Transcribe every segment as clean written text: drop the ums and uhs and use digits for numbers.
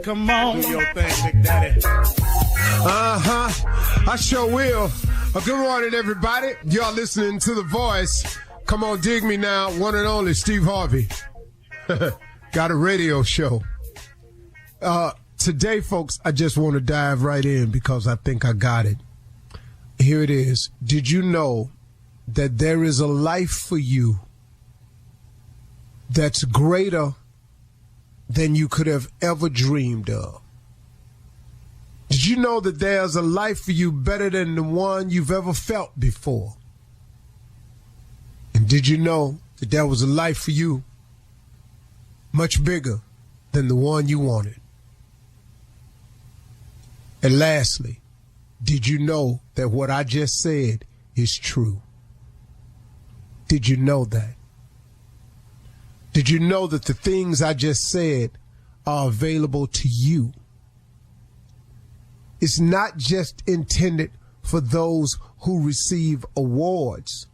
Come on. Do your thing, Big Daddy. I sure will. Good morning, everybody. Y'all listening to The Voice. Come on, dig me now. One and only Steve Harvey. Got a radio show. Today, folks, I just want to dive right in because I think I got it. Here it is. Did you know that there is a life for you that's greater than you could have ever dreamed of? Did you know that there's a life for you better than the one you've ever felt before? And did you know that there was a life for you much bigger than the one you wanted? And lastly, did you know that what I just said is true? Did you know that? Did you know that the things I just said are available to you? It's not just intended for those who receive awards.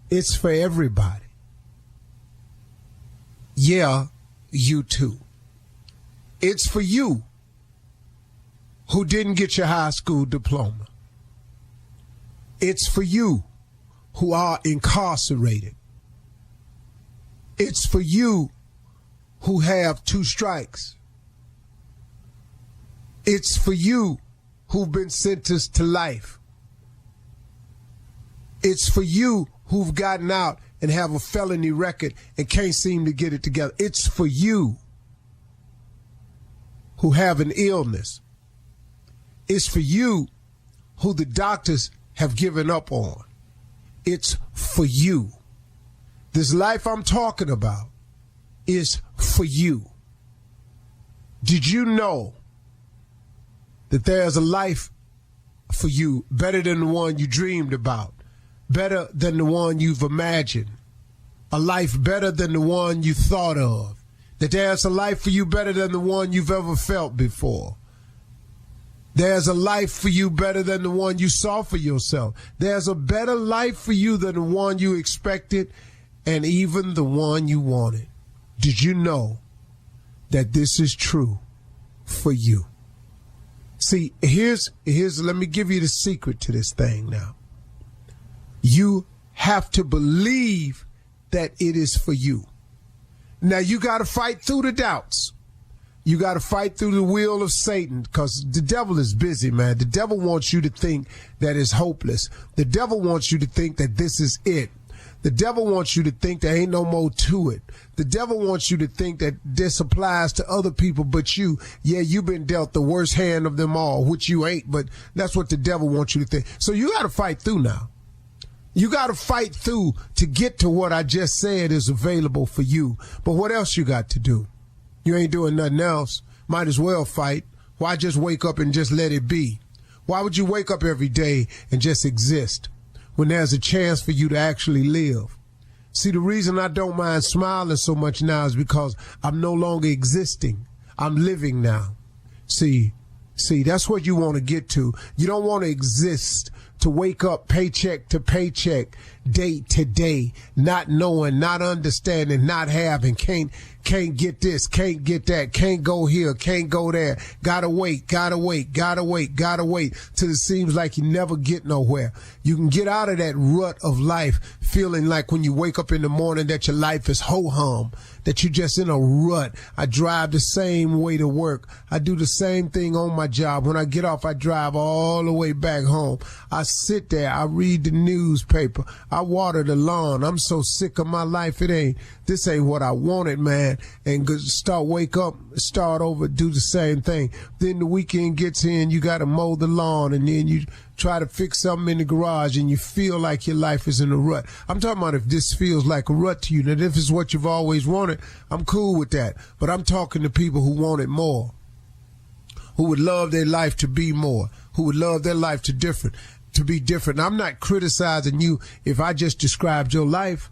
It's for everybody. Yeah, you too. It's for you who didn't get your high school diploma. It's for you who are incarcerated. It's for you who have 2 strikes. It's for you who've been sentenced to life. It's for you who've gotten out and have a felony record and can't seem to get it together. It's for you who have an illness. It's for you who the doctors have given up on. It's for you. This life I'm talking about is for you. Did you know that there's a life for you better than the one you dreamed about, better than the one you've imagined, a life better than the one you thought of, that there's a life for you better than the one you've ever felt before? There's a life for you better than the one you saw for yourself. There's a better life for you than the one you expected and even the one you wanted. Did you know that this is true for you? See, here's let me give you the secret to this thing now. You have to believe that it is for you. Now, you got to fight through the doubts. You got to fight through the will of Satan because the devil is busy, man. The devil wants you to think that it's hopeless. The devil wants you to think that this is it. The devil wants you to think there ain't no more to it. The devil wants you to think that this applies to other people but you. Yeah, you've been dealt the worst hand of them all, which you ain't, but that's what the devil wants you to think. So you got to fight through now. You got to fight through to get to what I just said is available for you. But what else you got to do? You ain't doing nothing else. Might as well fight. Why just wake up and just let it be? Why would you wake up every day and just exist when there's a chance for you to actually live? See, the reason I don't mind smiling so much now is because I'm no longer existing. I'm living now. See, that's what you want to get to. You don't want to exist to wake up paycheck to paycheck, day to day, not knowing, not understanding, not having, can't get this, can't get that, can't go here, can't go there, gotta wait till it seems like you never get nowhere. You can get out of that rut of life feeling like when you wake up in the morning that your life is ho-hum, that you're just in a rut. I drive the same way to work. I do the same thing on my job. When I get off, I drive all the way back home. I sit there. I read the newspaper. I water the lawn. I'm so sick of my life. This ain't what I wanted, man. And wake up, start over, do the same thing. Then the weekend gets in, you got to mow the lawn, and then you try to fix something in the garage, and you feel like your life is in a rut. I'm talking about if this feels like a rut to you, that if it's what you've always wanted, I'm cool with that. But I'm talking to people who want it more, who would love their life to be more, who would love their life to be different. I'm not criticizing you if I just described your life.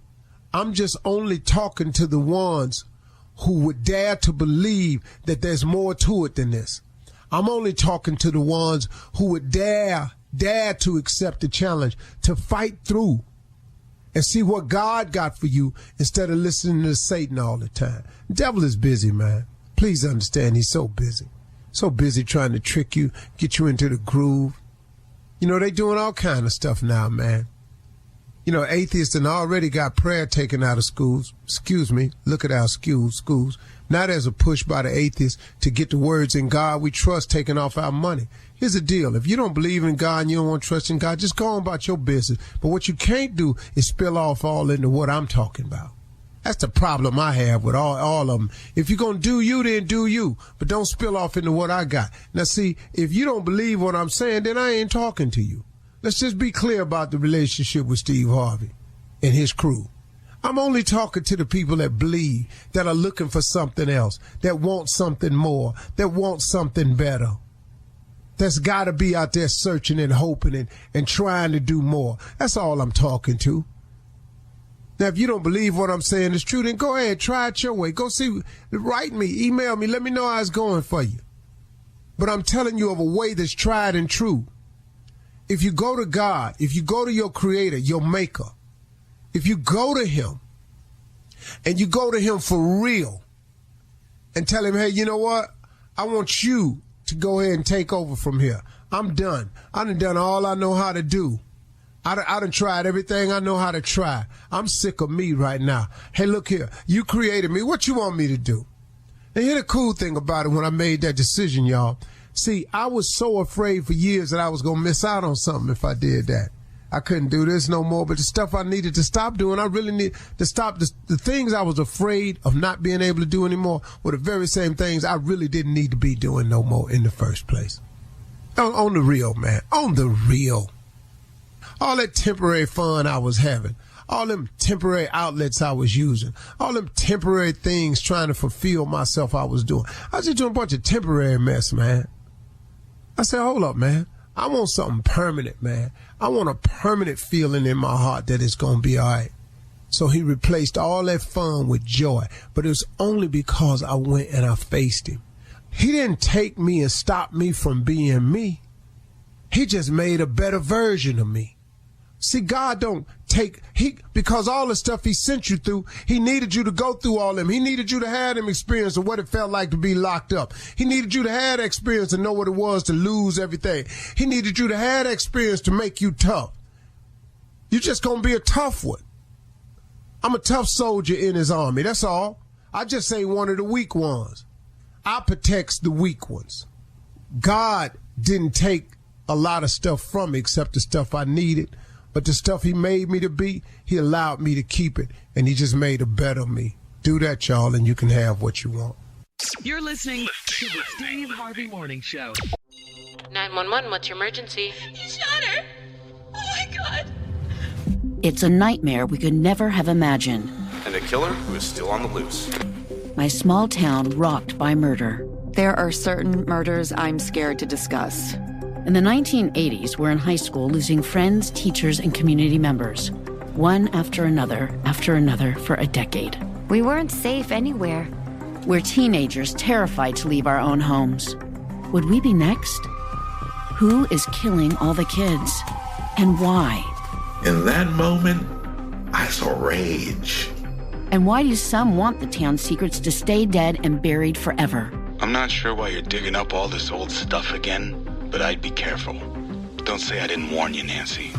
I'm just only talking to the ones who would dare to believe that there's more to it than this. I'm only talking to the ones who would dare to accept the challenge, to fight through and see what God got for you instead of listening to Satan all the time. The devil is busy, man. Please understand he's so busy. So busy trying to trick you, get you into the groove. You know, they doing all kind of stuff now, man. You know, atheists and already got prayer taken out of schools. Excuse me, look at our schools. Now there's a push by the atheists to get the words "in God we trust" taken off our money. Here's the deal. If you don't believe in God and you don't want to trust in God, just go on about your business. But what you can't do is spill off all into what I'm talking about. That's the problem I have with all of them. If you're going to do you, then do you. But don't spill off into what I got. Now, see, if you don't believe what I'm saying, then I ain't talking to you. Let's just be clear about the relationship with Steve Harvey and his crew. I'm only talking to the people that believe, that are looking for something else, that want something more, that want something better. That's got to be out there searching and hoping and trying to do more. That's all I'm talking to. Now, if you don't believe what I'm saying is true, then go ahead, try it your way. Go see, write me, email me, let me know how it's going for you. But I'm telling you of a way that's tried and true. If you go to God, if you go to your creator, your maker, if you go to him and you go to him for real and tell him, hey, you know what? I want you to go ahead and take over from here. I'm done. I done all I know how to do. I done tried everything I know how to try. I'm sick of me right now. Hey, look here. You created me. What you want me to do? And here's the cool thing about it when I made that decision, y'all. See, I was so afraid for years that I was going to miss out on something if I did that. I couldn't do this no more, but the stuff I needed to stop doing, I really need to stop. The things I was afraid of not being able to do anymore were the very same things I really didn't need to be doing no more in the first place. On the real, man. On the real. All that temporary fun I was having, all them temporary outlets I was using, all them temporary things trying to fulfill myself I was doing. I was just doing a bunch of temporary mess, man. I said, hold up, man. I want something permanent, man. I want a permanent feeling in my heart that it's going to be all right. So he replaced all that fun with joy. But it was only because I went and I faced him. He didn't take me and stop me from being me. He just made a better version of me. See, God don't take, because all the stuff he sent you through, he needed you to go through all them. He needed you to have them experience of what it felt like to be locked up. He needed you to have that experience to know what it was to lose everything. He needed you to have that experience to make you tough. You're just going to be a tough one. I'm a tough soldier in his army, that's all. I just ain't one of the weak ones. I protect the weak ones. God didn't take a lot of stuff from me except the stuff I needed. But the stuff he made me to be, he allowed me to keep it, and he just made a better me. Do that, y'all, and you can have what you want. You're listening to the Steve Harvey Morning Show. 911, what's your emergency? He shot her! Oh my God! It's a nightmare we could never have imagined. And a killer who is still on the loose. My small town rocked by murder. There are certain murders I'm scared to discuss. In the 1980s, we're in high school losing friends, teachers, and community members. One after another for a decade. We weren't safe anywhere. We're teenagers terrified to leave our own homes. Would we be next? Who is killing all the kids? And why? In that moment, I saw rage. And why do some want the town's secrets to stay dead and buried forever? I'm not sure why you're digging up all this old stuff again, but I'd be careful. Don't say I didn't warn you, Nancy.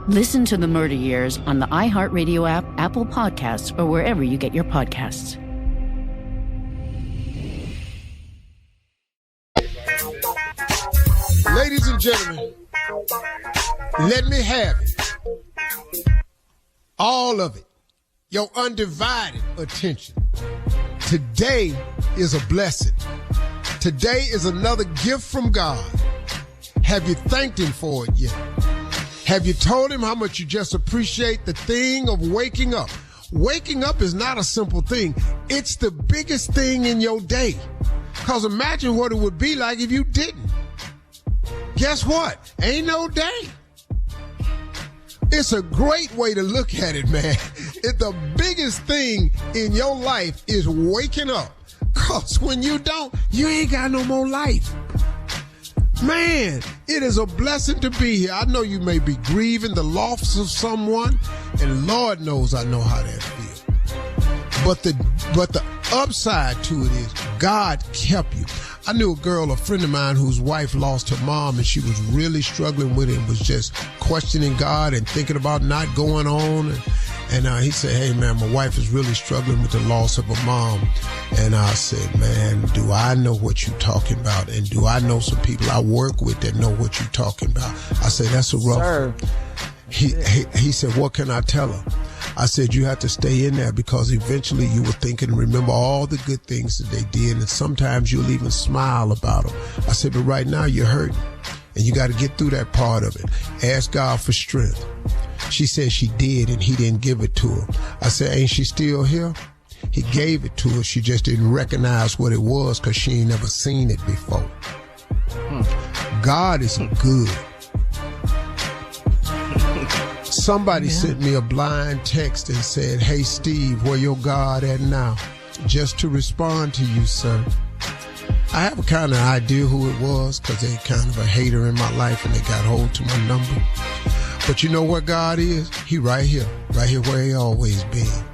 Listen to The Murder Years on the iHeartRadio app, Apple Podcasts, or wherever you get your podcasts. Ladies and gentlemen, let me have it. All of it. Your undivided attention. Today is a blessing. Today is another gift from God. Have you thanked him for it yet? Have you told him how much you just appreciate the thing of waking up? Waking up is not a simple thing. It's the biggest thing in your day. Because imagine what it would be like if you didn't. Guess what? Ain't no day. It's a great way to look at it, man. The biggest thing in your life is waking up. Because when you don't, you ain't got no more life. Man, it is a blessing to be here. I know you may be grieving the loss of someone, and Lord knows I know how that feels. But the upside to it is God kept you. I knew a girl, a friend of mine, whose wife lost her mom, and she was really struggling with it and was just questioning God and thinking about not going on. And he said, hey, man, my wife is really struggling with the loss of her mom. And I said, man, do I know what you're talking about? And do I know some people I work with that know what you're talking about? I said, that's a rough one. He said, what can I tell her? I said, you have to stay in there because eventually you will think and remember all the good things that they did. And sometimes you'll even smile about them. I said, but right now you're hurting and you got to get through that part of it. Ask God for strength. She said she did and he didn't give it to her. I said, ain't she still here? He gave it to her. She just didn't recognize what it was because she ain't never seen it before. God is good. Somebody sent me a blind text and said, hey, Steve, where your God at now? Just to respond to you, sir. I have a kind of idea who it was because they're kind of a hater in my life and they got hold to my number. But you know what God is? He right here where he always been.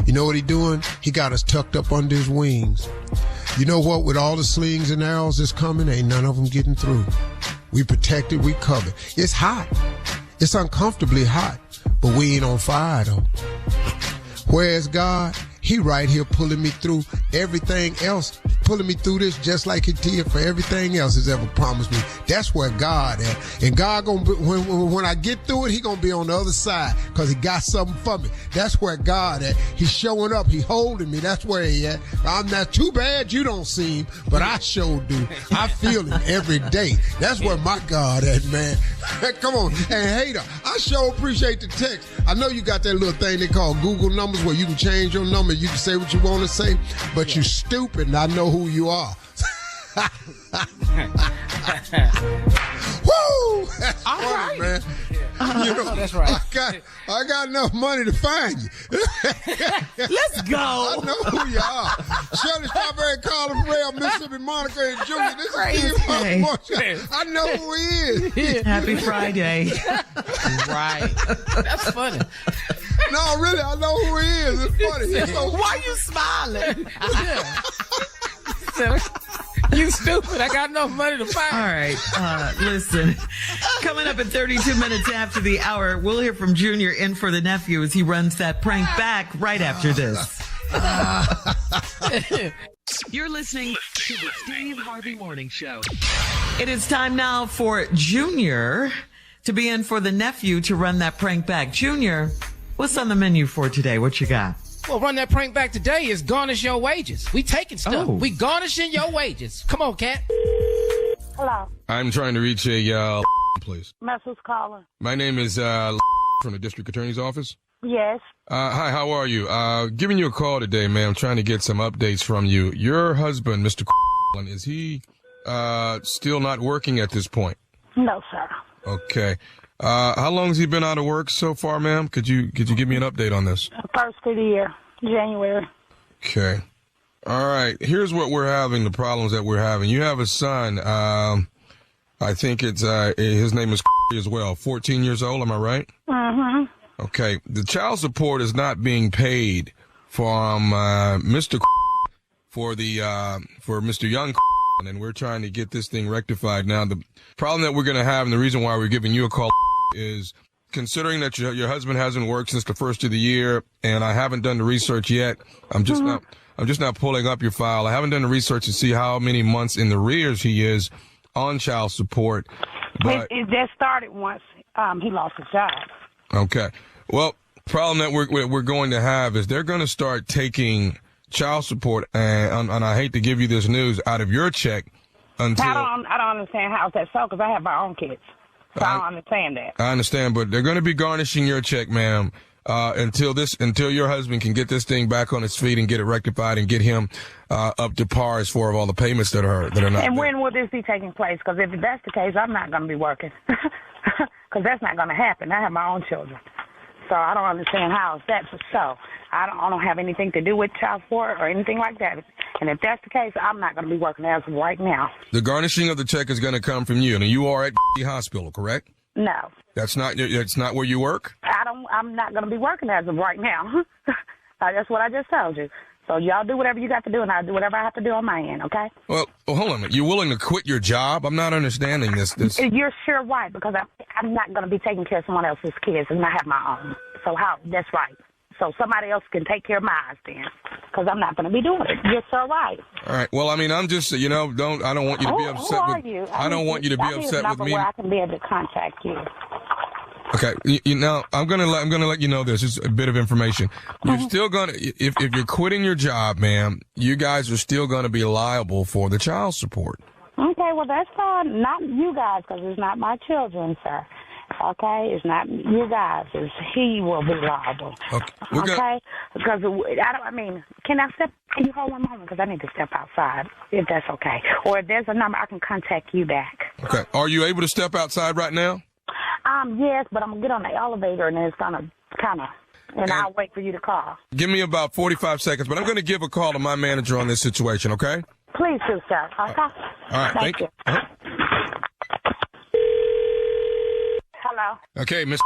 You know what he doing? He got us tucked up under his wings. You know what? With all the slings and arrows that's coming, ain't none of them getting through. We protected, we covered. It's hot. It's uncomfortably hot, but we ain't on fire though. Where's God? He right here pulling me through everything else, pulling me through this just like he did for everything else he's ever promised me. That's where God at. And God gonna be, when I get through it, he gonna be on the other side because he got something for me. That's where God at. He's showing up. He holding me. That's where he at. I'm not too bad you don't see him, but I sure do. I feel him every day. That's where my God at, man. Come on. And hater, I sure appreciate the text. I know you got that little thing they call Google numbers where you can change your number. You can say what you want to say, but you stupid and I know who you are. Woo! That's all funny, right, man. You know, that's right. I got enough money to find you. Let's go. I know who you are. Shirley Strawberry, Carla Farrell, Mississippi Monica, and Junior. This is Steve Harvey. I know who he is. Happy Friday. Right. That's funny. No, really, I know who he is. It's funny. He's so Why you smiling? You stupid. I got enough money to find. All right. Listen, coming up at 32 minutes after the hour, we'll hear from Junior in for the nephew as he runs that prank back right after this. You're listening to the Steve Harvey Morning Show. It is time now for Junior to be in for the nephew to run that prank back. Junior, what's on the menu for today? What you got? Well, run that prank back today is garnish your wages. We taking stuff. Oh. We garnishing your wages. Come on, cat. Hello. I'm trying to reach a please. That's who's calling. My name is from the district attorney's office. Yes. Hi, how are you? Giving you a call today, ma'am. Trying to get some updates from you. Your husband, Mr. is he still not working at this point? No, sir. Okay. How long has he been out of work so far, ma'am? Could you give me an update on this? First of the year, January. Okay. All right. Here's what we're having, the problems that we're having. You have a son. I think it's his name is as well. 14 years old, am I right? Mm-hmm. Okay. The child support is not being paid from Mr. for Mr. Young, and we're trying to get this thing rectified. Now, the problem that we're going to have, and the reason why we're giving you a call, is considering that your husband hasn't worked since the first of the year, and I haven't done the research yet. I'm just not pulling up your file. I haven't done the research to see how many months in the arrears he is on child support. But It just started once he lost his job. Okay. Well, problem that we're going to have is they're going to start taking child support, and I hate to give you this news, out of your check until... I don't understand how that's so, because I have my own kids. So I don't understand that. I understand, but they're going to be garnishing your check, ma'am, until your husband can get this thing back on its feet and get it rectified and get him up to par as far as all the payments that are not. And when will this be taking place? Because if that's the case, I'm not going to be working. Because that's not going to happen. I have my own children. So I don't understand how that's so. I don't have anything to do with child support or anything like that. And if that's the case, I'm not going to be working as of right now. The garnishing of the check is going to come from you, and you are at the hospital, correct? No. That's not where you work? I'm not going to be working as of right now. That's what I just told you. So y'all do whatever you got to do, and I'll do whatever I have to do on my end, okay? Well, hold on a minute. You're willing to quit your job? I'm not understanding this. You're sure right, because I'm not going to be taking care of someone else's kids and I have my own. So that's right. So somebody else can take care of mine then, because I'm not going to be doing it. You're so right. All right. Well, I mean, I'm just, I don't want you to be upset who are with. you? I don't want you to be upset with me. Where I can be able to contact you. Okay. I'm gonna let you know this. It's a bit of information. You're still gonna, if you're quitting your job, ma'am, you guys are still gonna be liable for the child support. Okay. Well, that's fine. Not you guys, because it's not my children, sir. Okay, it's not you guys. It's he will be liable. Okay, because can you hold one moment? Because I need to step outside, if that's okay. Or if there's a number, I can contact you back. Okay. Are you able to step outside right now? Yes, but I'm gonna get on the elevator and it's gonna and I'll wait for you to call. Give me about 45 seconds, but I'm gonna give a call to my manager on this situation. Okay? Please do, sir. Okay. All right. Thank you. Hello. Okay, Miss.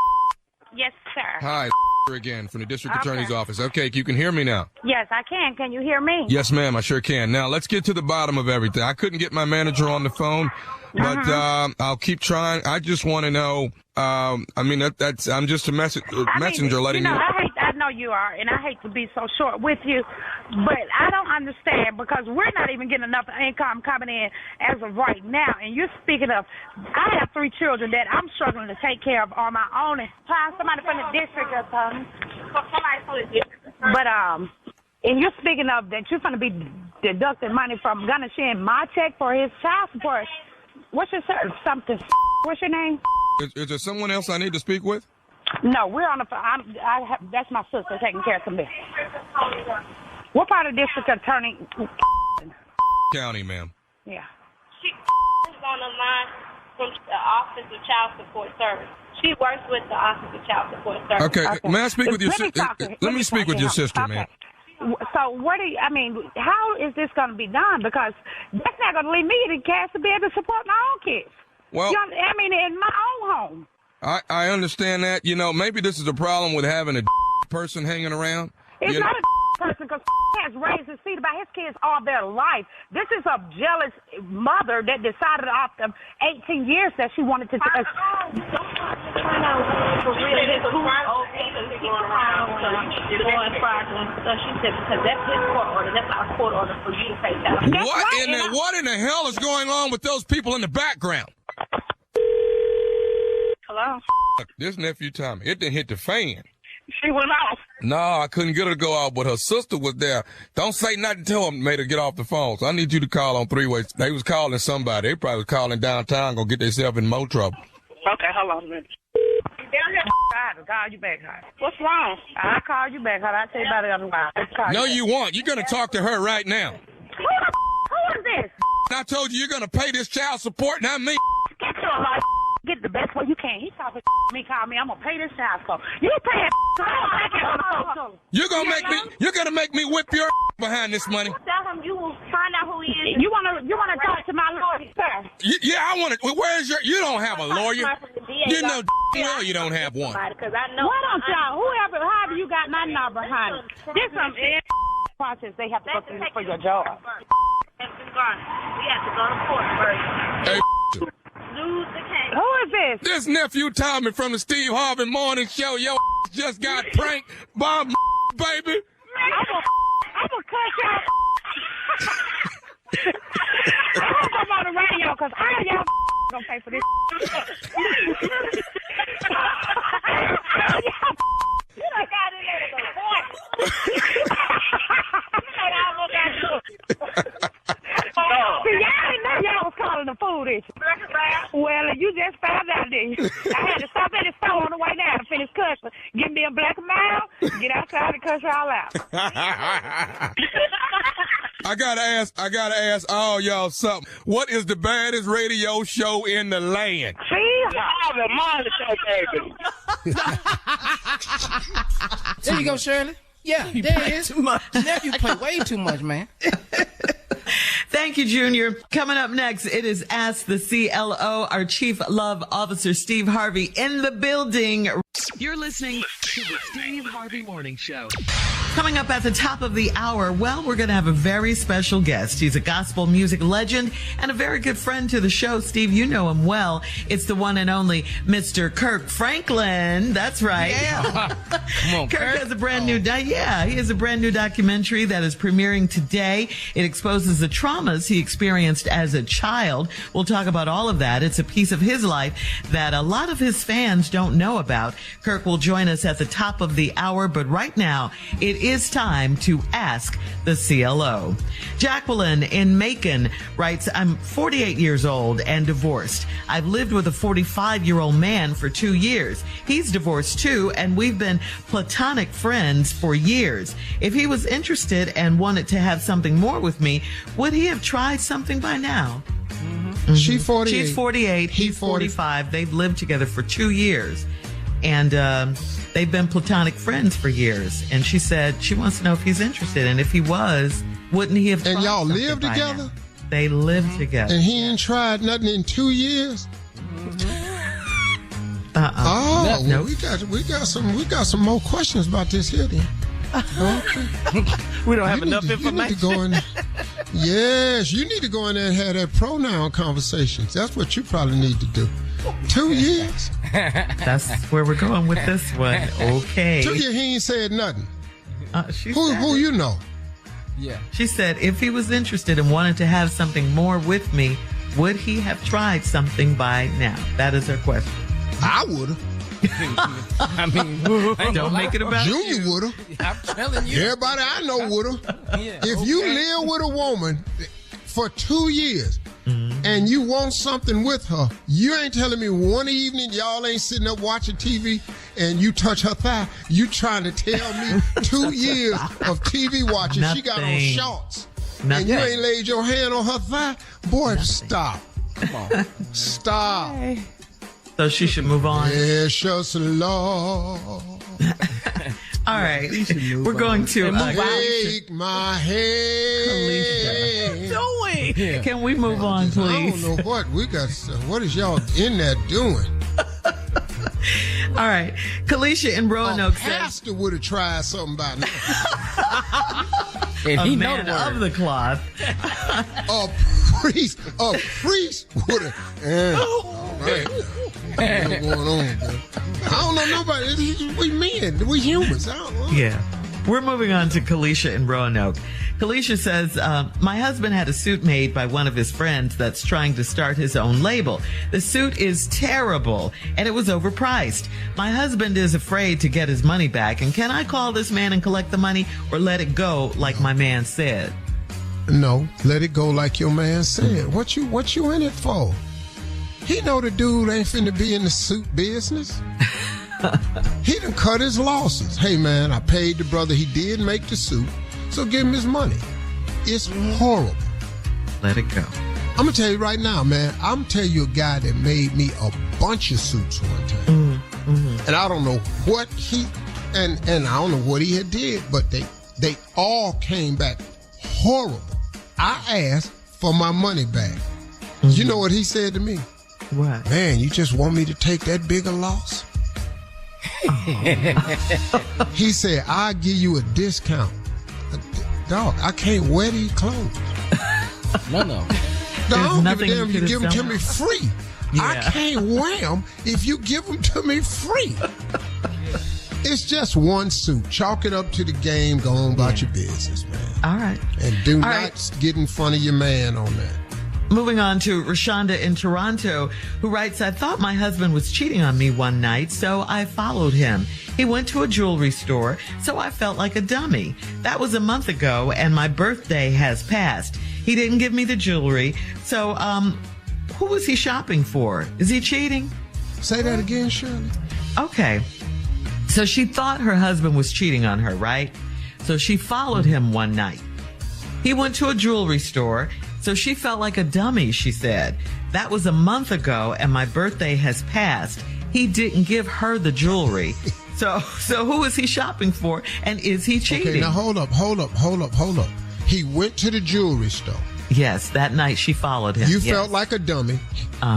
Yes, sir. Hi, again from the district attorney's office. Okay, you can hear me now. Yes, I can. Can you hear me? Yes, ma'am. I sure can. Now let's get to the bottom of everything. I couldn't get my manager on the phone, but I'll keep trying. I just want to know. I'm just a messenger letting you know. I know you are, and I hate to be so short with you, but I don't understand because we're not even getting enough income coming in as of right now. And you're speaking of, I have 3 children that I'm struggling to take care of on my own. And find somebody from the district or something. But and you're speaking of that you're going to be deducting money from Garnishing my check for his child support. What's your name? Is there someone else I need to speak with? No, we're on the phone. That's my sister taking care of some business. What part of district attorney? County, ma'am. Yeah. She is on the line from the Office of Child Support Service. She works with the Office of Child Support Service. Okay. May I speak with your sister? Let me speak with your sister, ma'am. So how is this going to be done? Because that's not going to leave me the cash to be able to support my own kids. Well, in my own home. I understand that. Maybe this is a problem with having a person hanging around. It's not a person because has raised his feet about his kids all their life. This is a jealous mother that decided after 18 years that she wanted to. What in the hell is going on with those people in the background? Hello? This nephew Tommy, it didn't hit the fan. She went off. No, I couldn't get her to go out, but her sister was there. Don't say nothing to him, made her get off the phone. So I need you to call on 3-way. They was calling somebody. They probably was calling downtown, gonna get themselves in more trouble. Okay, hold on a minute. I have to call you back, honey. What's wrong? I'll call you back, honey. I'll tell you about it on the line. No, you won't. You're gonna talk to her right now. Who is this? I told you you're gonna pay this child support, not me. Get your life. Get the best way you can. He talking to me, call me. I'm gonna pay this child support. You pay that. You're gonna make me whip your behind this money. Tell him you will find out who he is. You wanna talk to my lawyer, sir? Yeah, I want to. Where's your? You don't have a lawyer. You know well you don't have one. Because I know. Why don't y'all? However you got my number, honey. This some process they have to go through for your job. We have to go to court first. Hey. Lose the case. Who is this? This nephew Tommy from the Steve Harvey Morning Show. Yo, just got pranked by baby. I'm gonna cut y'all. I'm gonna come on the radio because y'all gonna pay for this. You done got it at the point. See, y'all didn't know y'all was calling the food issue. Well, you just found out, didn't you? I had to stop at the store on the way down to finish cussing. Give me a black and mild, get outside and cuss y'all out. I gotta ask all y'all something. What is the baddest radio show in the land? See? The Morning Show, baby. There you go, Shirley. Yeah, there it is. Nephew play way too much, man. Thank you, Junior. Coming up next, it is Ask the CLO. Our Chief Love Officer, Steve Harvey, in the building. You're listening to the Steve Harvey Morning Show. Coming up at the top of the hour, well, we're going to have a very special guest. He's a gospel music legend and a very good friend to the show. Steve, you know him well. It's the one and only Mr. Kirk Franklin. That's right. Yeah. Come on, Kirk has a brand new, he has a brand new documentary that is premiering today. It exposes the traumas he experienced as a child. We'll talk about all of that. It's a piece of his life that a lot of his fans don't know about. Kirk will join us at the top of the hour, but right now it is time to ask the CLO. Jacqueline in Macon writes, I'm 48 years old and divorced. I've lived with a 45-year-old man for 2 years. He's divorced too, and we've been platonic friends for years. If he was interested and wanted to have something more with me, would he have tried something by now? Mm-hmm. She's 48. She's 48. He's 45. They've lived together for 2 years. And they've been platonic friends for years. And she said she wants to know if he's interested. And if he was, wouldn't he have tried? And y'all live together? They live together. And he ain't tried nothing in 2 years? Oh, nope. we got some more questions about this here then. Okay. We don't have enough information. You need to go in. Yes, you need to go in there and have that pronoun conversations. That's what you probably need to do. 2 years. That's where we're going with this one. Okay. 2 years, he ain't said nothing. Who you know? Yeah. She said if he was interested and wanted to have something more with me, would he have tried something by now? That is her question. I would have. I mean, don't make it about Junior would have. I'm telling you. Everybody I know would have. If you live with a woman for 2 years and you want something with her, you ain't telling me one evening y'all ain't sitting up watching TV and you touch her thigh. You trying to tell me 2 years of TV watching, Nothing. she got on shorts. Nothing. And you ain't laid your hand on her thigh? Boy, stop. Come on. Stop. So she should move on. Precious Lord. All right. We're going to take my hand. Doing. Can we move on, please? I don't know what we got. What is y'all in there doing? All right. Kalisha in Roanoke says. Pastor would have tried something by now. And a he man of the cloth. A priest would have. All right. What's going on, man? I don't know nobody. We men. We humans. I don't know. Yeah. We're moving on to Kalisha in Roanoke. Kalisha says, my husband had a suit made by one of his friends that's trying to start his own label. The suit is terrible, and it was overpriced. My husband is afraid to get his money back, and can I call this man and collect the money or let it go like my man said? No, let it go like your man said. What you in it for? He know the dude ain't finna be in the suit business. He done cut his losses. Hey, man, I paid the brother. He did make the suit, so give him his money. It's horrible. Let it go. I'm going to tell you right now, man. I'm going to tell you a guy that made me a bunch of suits one time. And I don't know what and I don't know what he had did, but they all came back horrible. I asked for my money back. You know what he said to me? What? Man, you just want me to take that bigger loss? He said, I'll give you a discount. Dog, I can't wear these clothes. No. I don't give a damn if you give them to me free. Yeah. I can't wear them if you give them to me free. It's just one suit. Chalk it up to the game. Go on about your business, man. All right. And do not get in front of your man on that. Moving on to Rashonda in Toronto, who writes, I thought my husband was cheating on me one night, so I followed him. He went to a jewelry store, so I felt like a dummy. That was a month ago, and my birthday has passed. He didn't give me the jewelry, so who was he shopping for? Is he cheating? Say that again, Shirley. Okay. So she thought her husband was cheating on her, right? So she followed him one night. He went to a jewelry store, so she felt like a dummy, she said. That was a month ago, and my birthday has passed. He didn't give her the jewelry. So who is he shopping for, and is he cheating? Okay, now hold up. He went to the jewelry store. Yes, that night she followed him. You felt like a dummy.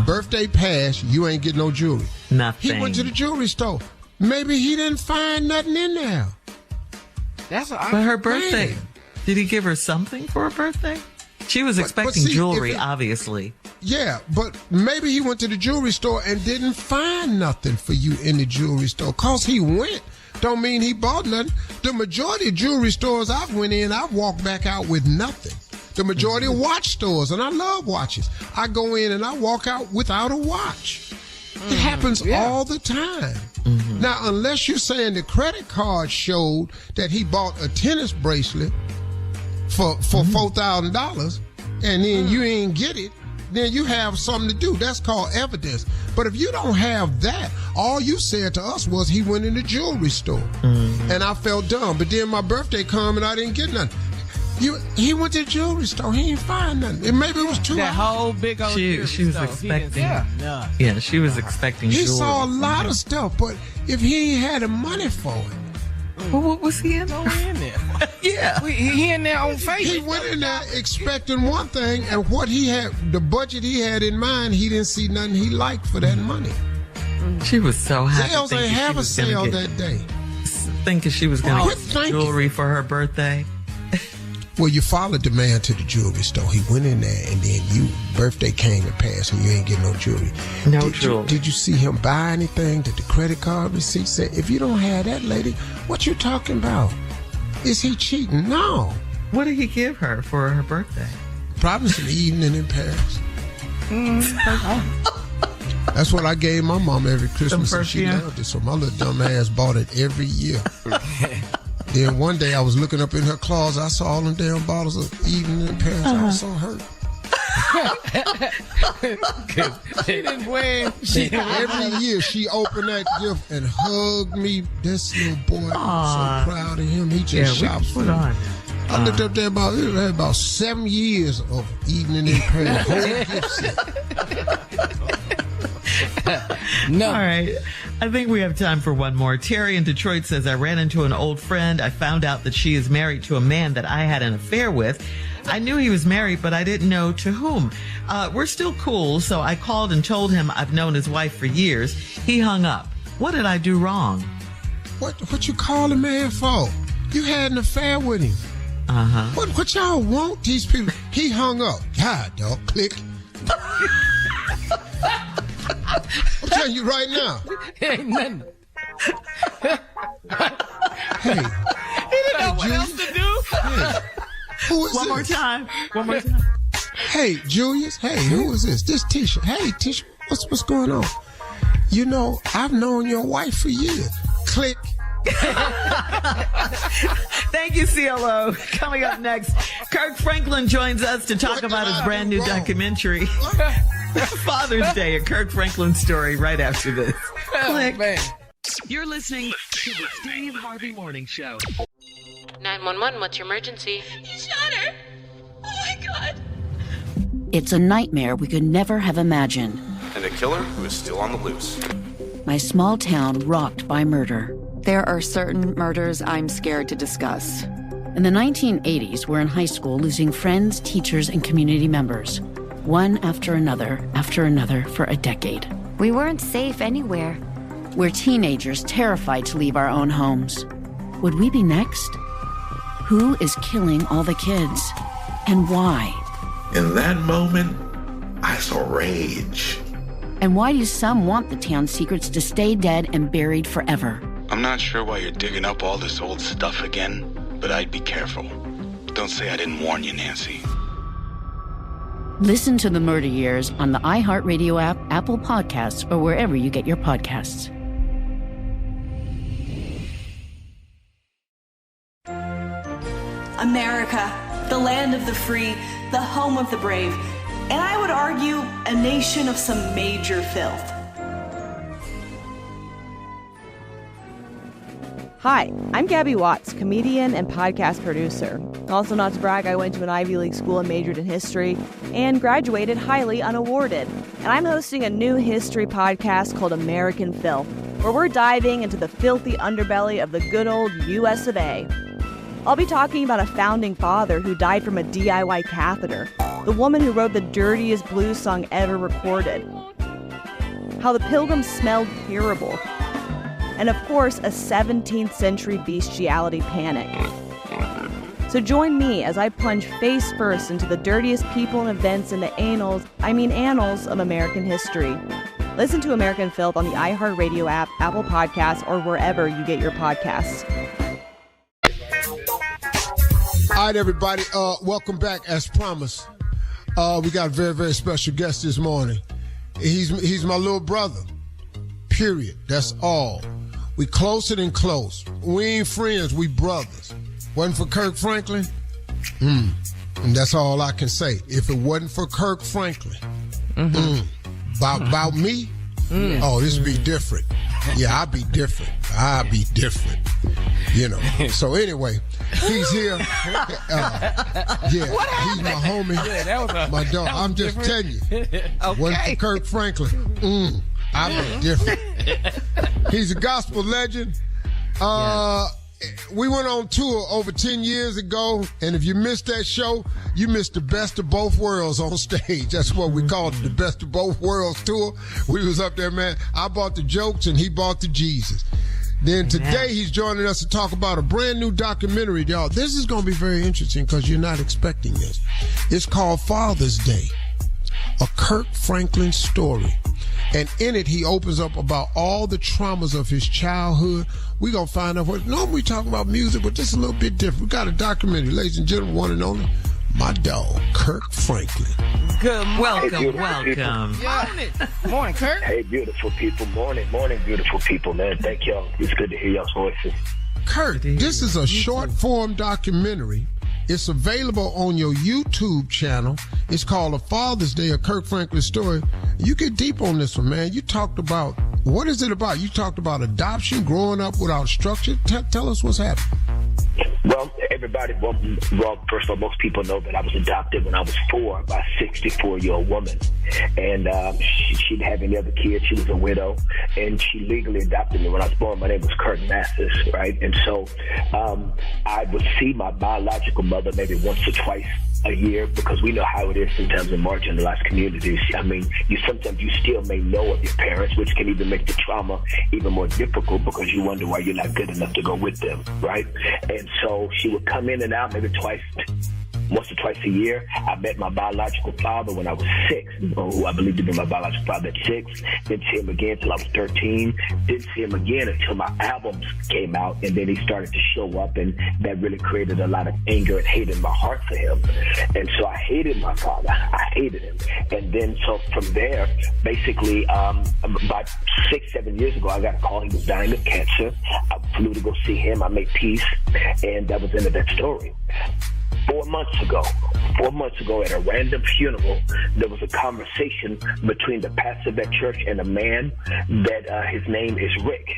Birthday passed, you ain't getting no jewelry. Nothing. He went to the jewelry store. maybe he didn't find nothing in there. That's But her birthday, did he give her something for her birthday? She was expecting jewelry, obviously. Yeah, but maybe he went to the jewelry store and didn't find nothing for you in the jewelry store. 'Cause he went don't mean he bought nothing. The majority of jewelry stores I've went in, I've walked back out with nothing. The majority of watch stores, and I love watches, I go in and I walk out without a watch. It happens all the time. Now, unless you're saying the credit card showed that he bought a tennis bracelet for $4,000 and then you ain't get it, then you have something to do. That's called evidence. But if you don't have that, all you said to us was he went in the jewelry store. And I felt dumb. But then my birthday come and I didn't get nothing. He went to the jewelry store. He didn't find nothing. And maybe it was too that whole big old she was expecting. Yeah, she was expecting He jewelry. saw a lot of stuff, but if he ain't had the money for it. Well, what was he in there? Yeah. He in there on faith. He went in there expecting one thing, and what he had, the budget he had in mind, he didn't see nothing he liked for that money. She was so happy. Sales ain't have a sale that day. Thinking she was going to get jewelry for her birthday. Well, you followed the man to the jewelry store. He went in there, and then birthday came and passed, and you ain't getting no jewelry. Did you see him buy anything? Did the credit card receipt say, if you don't have that, lady, what you talking about? Is he cheating? No. What did he give her for her birthday? Probably some evening in Paris. That's what I gave my mom every Christmas, and she loved it. So my little dumb ass bought it every year. Then one day I was looking up in her closet. I saw all them damn bottles of evening in Paris. I was so hurt. She didn't win. Every year she opened that gift and hugged me. This little boy, I'm so proud of him. He just shops for me. I looked up there about 7 years of evening in Paris. Whole gift set. No. All right. I think we have time for one more. Terry in Detroit says, I ran into an old friend. I found out that she is married to a man that I had an affair with. I knew he was married, but I didn't know to whom. We're still cool, so I called and told him I've known his wife for years. He hung up. What did I do wrong? What you call a man for? You had an affair with him. What y'all want these people? He hung up. God, dog. Click. I'm telling you right now. Ain't nothing. Hey. He didn't know what else to do. Hey. Who is One more time. Hey, Julius. Hey, who is this? This Tisha. Hey, Tisha. What's going on? You know, I've known your wife for years. Click. Thank you, CLO. Coming up next, Kirk Franklin joins us to talk about his brand new documentary, Father's Day, a Kirk Franklin story, right after this. Click. Man. You're listening to the Steve Harvey Morning Show. 911, what's your emergency? He shot her. Oh my God. It's a nightmare we could never have imagined. And a killer who is still on the loose. My small town rocked by murder. There are certain murders I'm scared to discuss. In the 1980s, we're in high school losing friends, teachers, and community members. One after another for a decade. We weren't safe anywhere. We're teenagers terrified to leave our own homes. Would we be next? Who is killing all the kids? And why? In that moment, I saw rage. And why do some want the town's secrets to stay dead and buried forever? I'm not sure why you're digging up all this old stuff again, but I'd be careful. Don't say I didn't warn you, Nancy. Listen to The Murder Years on the iHeartRadio app, Apple Podcasts, or wherever you get your podcasts. America, the land of the free, the home of the brave, and I would argue a nation of some major filth. Hi, I'm Gabby Watts, comedian and podcast producer. Also, not to brag, I went to an Ivy League school and majored in history and graduated highly unawarded. And I'm hosting a new history podcast called American Filth, where we're diving into the filthy underbelly of the good old US of A. I'll be talking about a founding father who died from a DIY catheter, the woman who wrote the dirtiest blues song ever recorded, how the Pilgrims smelled terrible, and of course, a 17th century bestiality panic. So join me as I plunge face first into the dirtiest people and events in the annals of American history. Listen to American Filth on the iHeartRadio app, Apple Podcasts, or wherever you get your podcasts. All right, everybody. Welcome back. As promised, we got a very, very special guest this morning. He's my little brother. Period. That's all. We closer than close. We ain't friends. We brothers. Wasn't for Kirk Franklin? And that's all I can say. If it wasn't for Kirk Franklin, about me, oh, this would be different. Yeah, I'd be different. You know. So anyway, he's here. He's my homie. Yeah, that was my dog. I'm just telling you. Okay. Wasn't for Kirk Franklin, I'd be different. He's a gospel legend. We went on tour over 10 years ago, and if you missed that show, you missed the best of both worlds on stage. That's what we called it, the best of both worlds tour. We was up there, man. I bought the jokes, and he bought the Jesus. Then today, he's joining us to talk about a brand new documentary, y'all. This is going to be very interesting because you're not expecting this. It's called Father's Day, a Kirk Franklin story. And in it, he opens up about all the traumas of his childhood. We're going to find out what, normally we talk about music, but just a little bit different. We got a documentary, ladies and gentlemen, one and only, my dog, Kirk Franklin. Good, welcome. Yeah. Morning, Kirk. Hey, beautiful people. Morning, beautiful people, man. Thank y'all. It's good to hear y'all's voices. Kirk, this is a short-form documentary. It's available on your YouTube channel. It's called A Father's Day, a Kirk Franklin story. You get deep on this one, man. You talked about, what is it about? You talked about adoption, growing up without structure. Tell us what's happening. Well, everybody, first of all, most people know that I was adopted when I was 4 by a 64-year-old woman. And she didn't have any other kids. She was a widow. And she legally adopted me when I was born. My name was Kirk Mathis, right? And so I would see my biological mother maybe once or twice a year, because we know how it is sometimes in marginalized communities. I mean, sometimes you still may know of your parents, which can even make the trauma even more difficult because you wonder why you're not good enough to go with them, right? And so she would come in and out maybe once or twice a year. I met my biological father when I was 6, who I believe to be my biological father at 6. Didn't see him again until I was 13. Didn't see him again until my albums came out, and then he started to show up, and that really created a lot of anger and hate in my heart for him. And so I hated my father. I hated him. And then so from there, basically, about 6-7 years ago, I got a call. He was dying of cancer. I flew to go see him. I made peace, and that was the end of that story. 4 months ago at a random funeral, there was a conversation between the pastor of that church and a man that his name is Rick.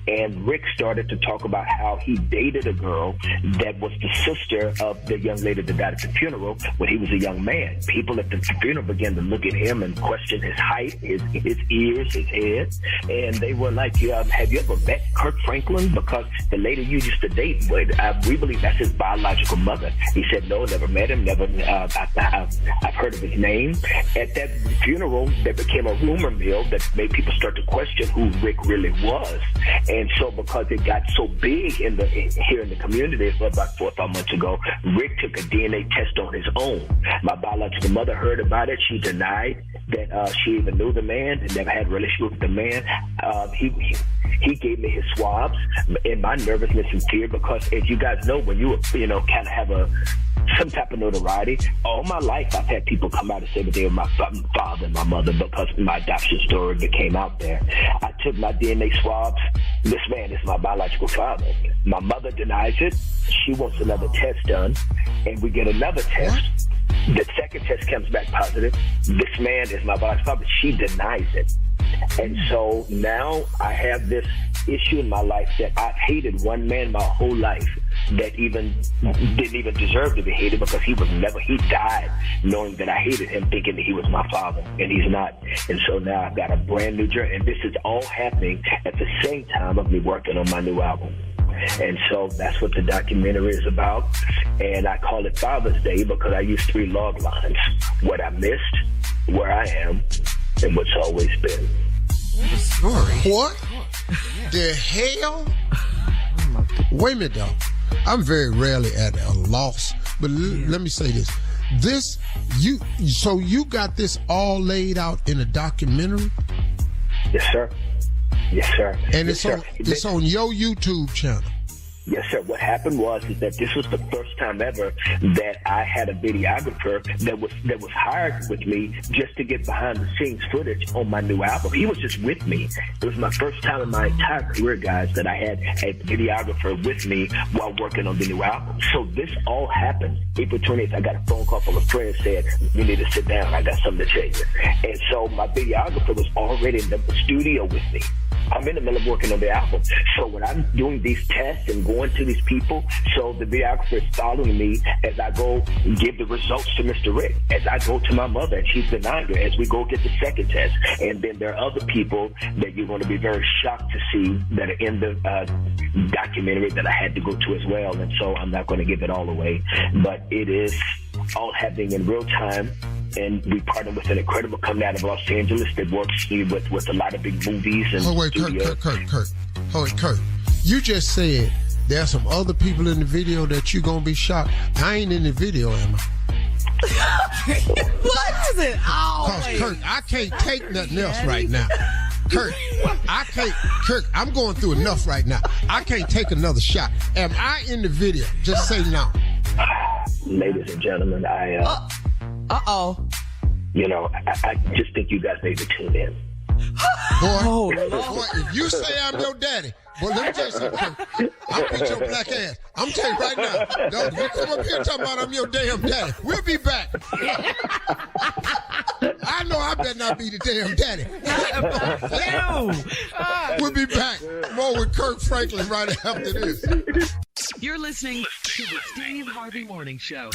And Rick started to talk about how he dated a girl that was the sister of the young lady that died at the funeral when he was a young man. People at the funeral began to look at him and question his height, his ears, his head. And they were like, have you ever met Kirk Franklin? Because the lady you used to date, we believe that's his biological mother. He said, no, never met him, I've heard of his name. At that funeral, there became a rumor mill that made people start to question who Rick really was. And so because it got so big here in the community about 4 or 5 months ago, Rick took a DNA test on his own. My biological mother heard about it. She denied that she even knew the man and never had a relationship with the man. He gave me his swabs and my nervousness and fear, because as you guys know, when you kind of have some type of notoriety, all my life I've had people come out and say that they were my father and my mother because my adoption story became out there. I took my DNA swabs. This man is my biological father. My mother denies it. She wants another test done, and we get another test. The second test comes back positive. This man is my biological father. She denies it. And so now I have this issue in my life that I've hated one man my whole life that didn't even deserve to be hated, because he died knowing that I hated him, thinking that he was my father, and he's not. And so now I've got a brand new journey, and this is all happening at the same time of me working on my new album. And so that's what the documentary is about. And I call it Father's Day because I use 3 log lines: what I missed, where I am, and what's always been. The story. What? The hell? Wait a minute, though. I'm very rarely at a loss, but let me say this. So you got this all laid out in a documentary? Yes, sir. Yes, sir. And yes, it's on your YouTube channel. Yes, sir. What happened was that this was the first time ever that I had a videographer that was hired with me just to get behind the scenes footage on my new album. He was just with me. It was my first time in my entire career, guys, that I had a videographer with me while working on the new album. So this all happened April 20th. I got a phone call from a friend said, "You need to sit down. I got something to tell you." And so my videographer was already in the studio with me. I'm in the middle of working on the album. So when I'm doing these tests and going to these people, so the videographer is following me as I go give the results to Mr. Rick, as I go to my mother and she's denying her, as we go get the second test. And then there are other people that you're going to be very shocked to see that are in the documentary that I had to go to as well. And so I'm not going to give it all away, but it is all happening in real time. And we partnered with an incredible company out of Los Angeles that works with a lot of big movies and studios. Kirk. You just said there's some other people in the video that you're going to be shocked. I ain't in the video, am I? What is it? Always. Kirk, I can't take nothing else right now. Kirk, I'm going through enough right now. I can't take another shot. Am I in the video? Just say no. Ladies and gentlemen, you know, I just think you guys need to tune in. Boy, if you say I'm your daddy, well, let me tell you something. I'll beat your black ass. I'm telling you right now. No, you come up here talking about I'm your damn daddy. We'll be back. I know I better not be the damn daddy. We'll be back. More with Kirk Franklin right after this. You're listening to the Steve Harvey Morning Show.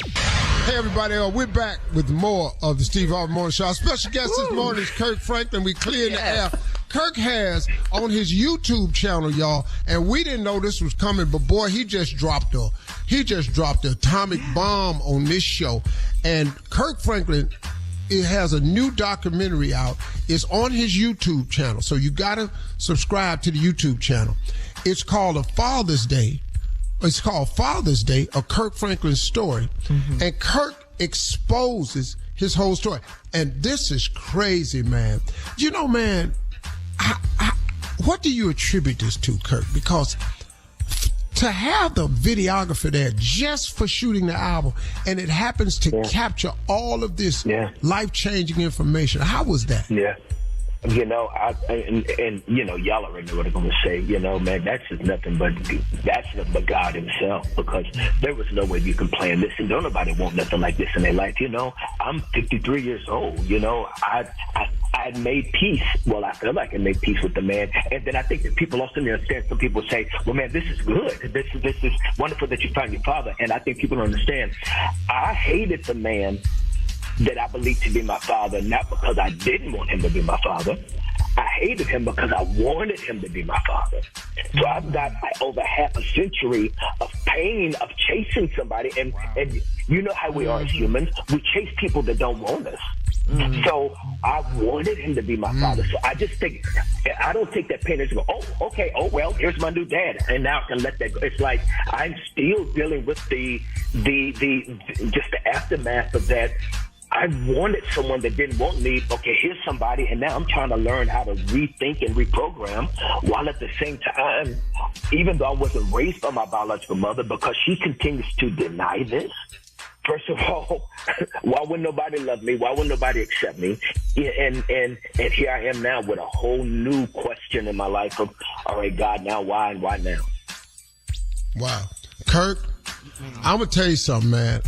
Hey, everybody. We're back with more of the Steve Harvey Morning Show. Our special guest this morning is Kirk Franklin. We cleared the air. Kirk has on his YouTube channel, y'all, and we didn't know this was coming, but boy, he just dropped the atomic bomb on this show. And Kirk Franklin, it has a new documentary out. It's on his YouTube channel, so you gotta subscribe to the YouTube channel. It's called Father's Day, A Kirk Franklin Story. Mm-hmm. And Kirk exposes his whole story. And this is crazy, man. You know, man, what do you attribute this to, Kirk? Because to have the videographer there just for shooting the album, and it happens to capture all of this life-changing information, how was that? Yeah. You know, and you know, y'all already know what I'm going to say. You know, man, that's just nothing but God himself, because there was no way you can plan this, and don't nobody want nothing like this in their life. You know, I'm 53 years old. You know, I made peace. Well, I feel like I made peace with the man, and then I think that people also understand. Some people say, "Well, man, this is good. This is wonderful that you found your father." And I think people don't understand. I hated the man that I believed to be my father, not because I didn't want him to be my father. I hated him because I wanted him to be my father. So I've got over half a century of pain of chasing somebody, and you know how we are as humans. We chase people that don't want us. So I wanted him to be my father. So I just think, I don't take that pain and go, oh, okay, oh, well, here's my new dad. And now I can let that go. It's like I'm still dealing with the just the aftermath of that. I wanted someone that didn't want me. Okay, here's somebody, and now I'm trying to learn how to rethink and reprogram, while at the same time, even though I wasn't raised by my biological mother, because she continues to deny this. First of all, why wouldn't nobody love me? Why wouldn't nobody accept me? And here I am now with a whole new question in my life of, all right, God, now why and why now? Wow. Kirk, I'm going to tell you something, man.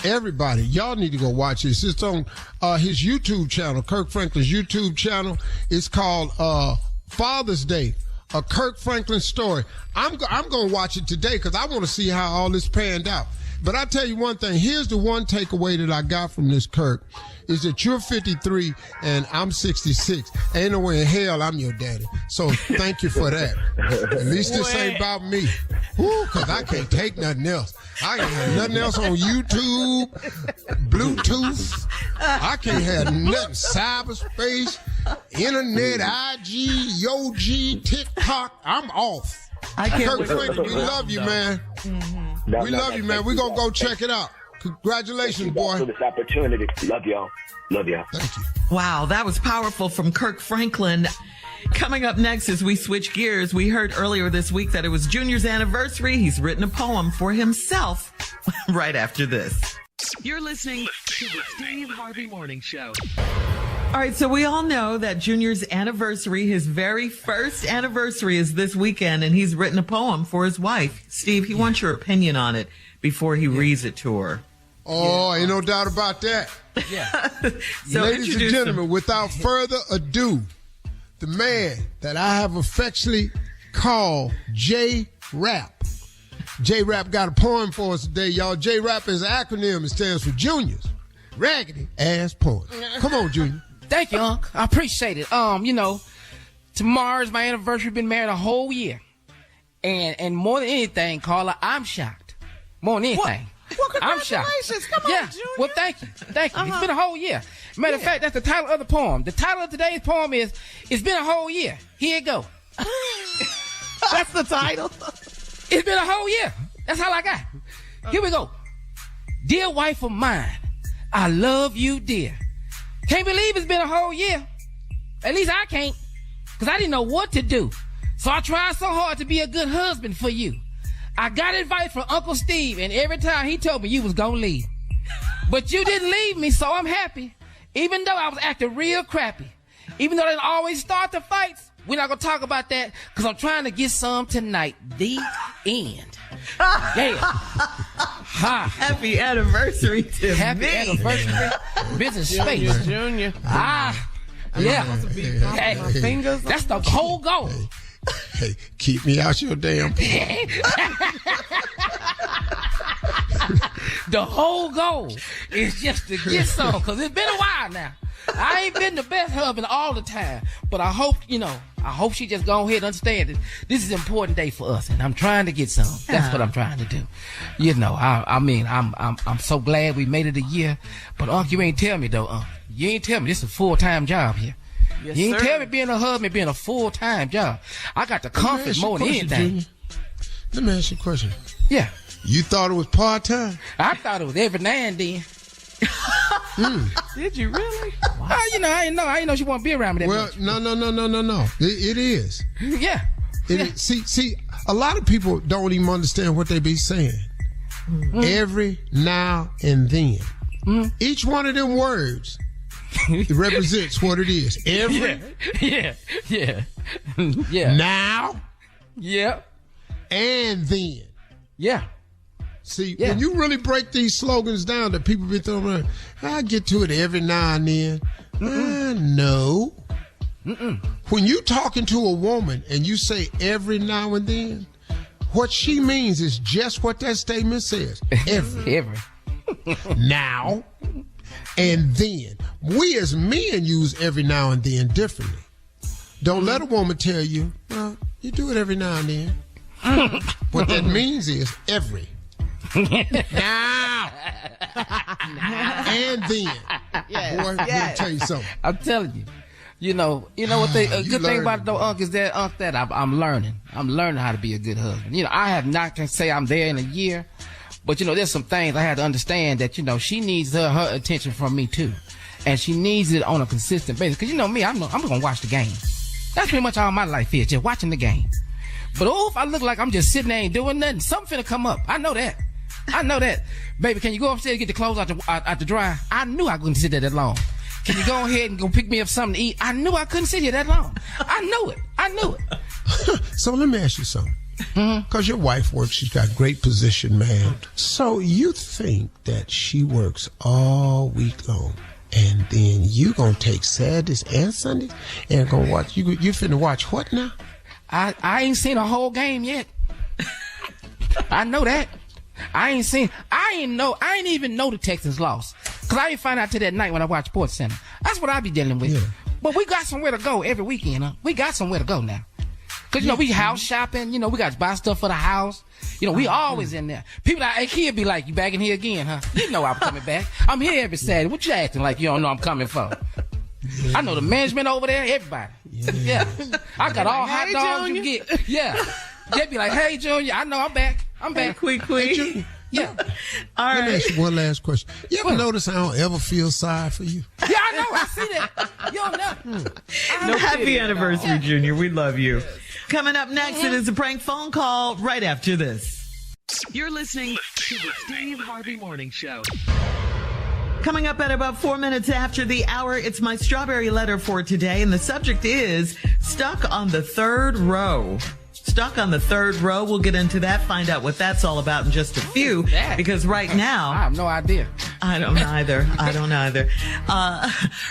Everybody, y'all need to go watch this. It's on his YouTube channel, Kirk Franklin's YouTube channel. It's called Father's Day, A Kirk Franklin Story. I'm going to watch it today because I want to see how all this panned out. But I tell you one thing, here's the one takeaway that I got from this, Kirk, is that you're 53 and I'm 66. Ain't no way in hell I'm your daddy. So thank you for that. At least this ain't about me. Because I can't take nothing else. I can't have nothing else on YouTube, Bluetooth. I can't have nothing, cyberspace, internet, IG, YoG, TikTok. I'm off. I can't Kirk wait. Franklin, we love you, man. We love you, man. We're going to go check it out. Congratulations, boy. For this opportunity. Love y'all. Love y'all. Thank you. Wow, that was powerful from Kirk Franklin. Coming up next, as we switch gears, we heard earlier this week that it was Junior's anniversary. He's written a poem for himself right after this. You're listening to the Steve Harvey Morning Show. All right, so we all know that Junior's anniversary, his very first anniversary, is this weekend, and he's written a poem for his wife. Steve, he wants your opinion on it before he reads it to her. Oh, ain't no doubt about that. Yeah. So ladies and gentlemen, without further ado, the man that I have affectionately called JRAP. JRAP got a poem for us today, y'all. JRAP is an acronym. It stands for Junior's Raggedy Ass Poem. Come on, Junior. Thank you, Unc. I appreciate it. Tomorrow's my anniversary. Been married a whole year. And more than anything, Carla, I'm shocked. More than anything. Well, congratulations. I'm shocked. Come on, Junior. Well, thank you. Thank you. It's been a whole year. Matter of fact, that's the title of the poem. The title of today's poem is, It's Been a Whole Year. Here it go. That's the title. It's been a whole year. That's all I got. Here we go. Dear wife of mine, I love you, dear. Can't believe it's been a whole year. At least I can't, because I didn't know what to do. So I tried so hard to be a good husband for you. I got advice from Uncle Steve, and every time he told me you was gonna leave. But you didn't leave me, so I'm happy. Even though I was acting real crappy. Even though they always start the fights. We're not gonna talk about that, because I'm trying to get some tonight. The end. Yeah. Ha. Happy anniversary to Happy me. anniversary. Business space. Junior. Yeah. Hey, that's the whole goal. Hey, keep me out your damn poem. The whole goal is just to get some, because it's been a while now. I ain't been the best husband all the time, but I hope she just go ahead and understand that this is an important day for us, and I'm trying to get some. That's what I'm trying to do. I'm so glad we made it a year, but Unc, you ain't tell me though, Unc. You ain't tell me this is a full-time job here. Yes, you ain't sir. tell me being a husband being a full-time job. I got the comfort more than anything. Junior. Let me ask you a question. Yeah. You thought it was part-time? I thought it was every now and then. Did you really? Wow. I didn't know she want to be around me that much. No. It is. Yeah. See, a lot of people don't even understand what they be saying. Every now and then. Each one of them words represents what it is. Every. Yeah. Now. Yeah. And then. Yeah. See, when you really break these slogans down that people be throwing around, I get to it every now and then. No. When you talking to a woman and you say every now and then, what she means is just what that statement says. Every. Now and then. We as men use every now and then differently. Don't let a woman tell you, well, you do it every now and then. What that means is every. Now and then. Yes, Boy, let me tell you something. I'm telling you. You know what a good thing about it though, Unc, is that I'm learning. I'm learning how to be a good husband. I have not to say I'm there in a year, but there's some things I had to understand that she needs her attention from me too, and she needs it on a consistent basis. Because me, I'm gonna watch the game. That's pretty much all my life is, just watching the game. But if I look like I'm just sitting there ain't doing nothing, something finna come up. I know that. Baby, can you go upstairs and get the clothes out the dryer? I knew I couldn't sit there that long. Can you go ahead and go pick me up something to eat? I knew I couldn't sit here that long. I knew it. So let me ask you something. Because your wife works, she's got great position, man. So you think that she works all week long, and then you gonna take Saturdays and Sundays and gonna watch? You finna watch what now? I ain't seen a whole game yet. I know that. I ain't even know the Texans lost. Cause I didn't find out till that night when I watched Sports Center. That's what I be dealing with. Yeah. But we got somewhere to go every weekend, huh? We got somewhere to go now. Cause we house shopping, we got to buy stuff for the house. We always in there. People like, hey, kid be like, you back in here again, huh? You know I'm coming back. I'm here every Saturday. What you acting like you don't know I'm coming for? I know the management over there, everybody. Yeah. I got all hot dogs you get. Yeah. They be like, hey, Junior, I know I'm back. Quick. Yeah. All right. Let me ask you one last question. You ever notice I don't ever feel sorry for you? Yeah, I know. I see that. You don't know. Happy anniversary, Junior. We love you. Coming up next, it is a prank phone call right after this. You're listening to the Steve Harvey Morning Show. Coming up at about 4 minutes after the hour, it's my strawberry letter for today, and the subject is stuck on the third row. Stuck on the third row. We'll get into that, find out what that's all about in just a few. Because right now, I have no idea. I don't either.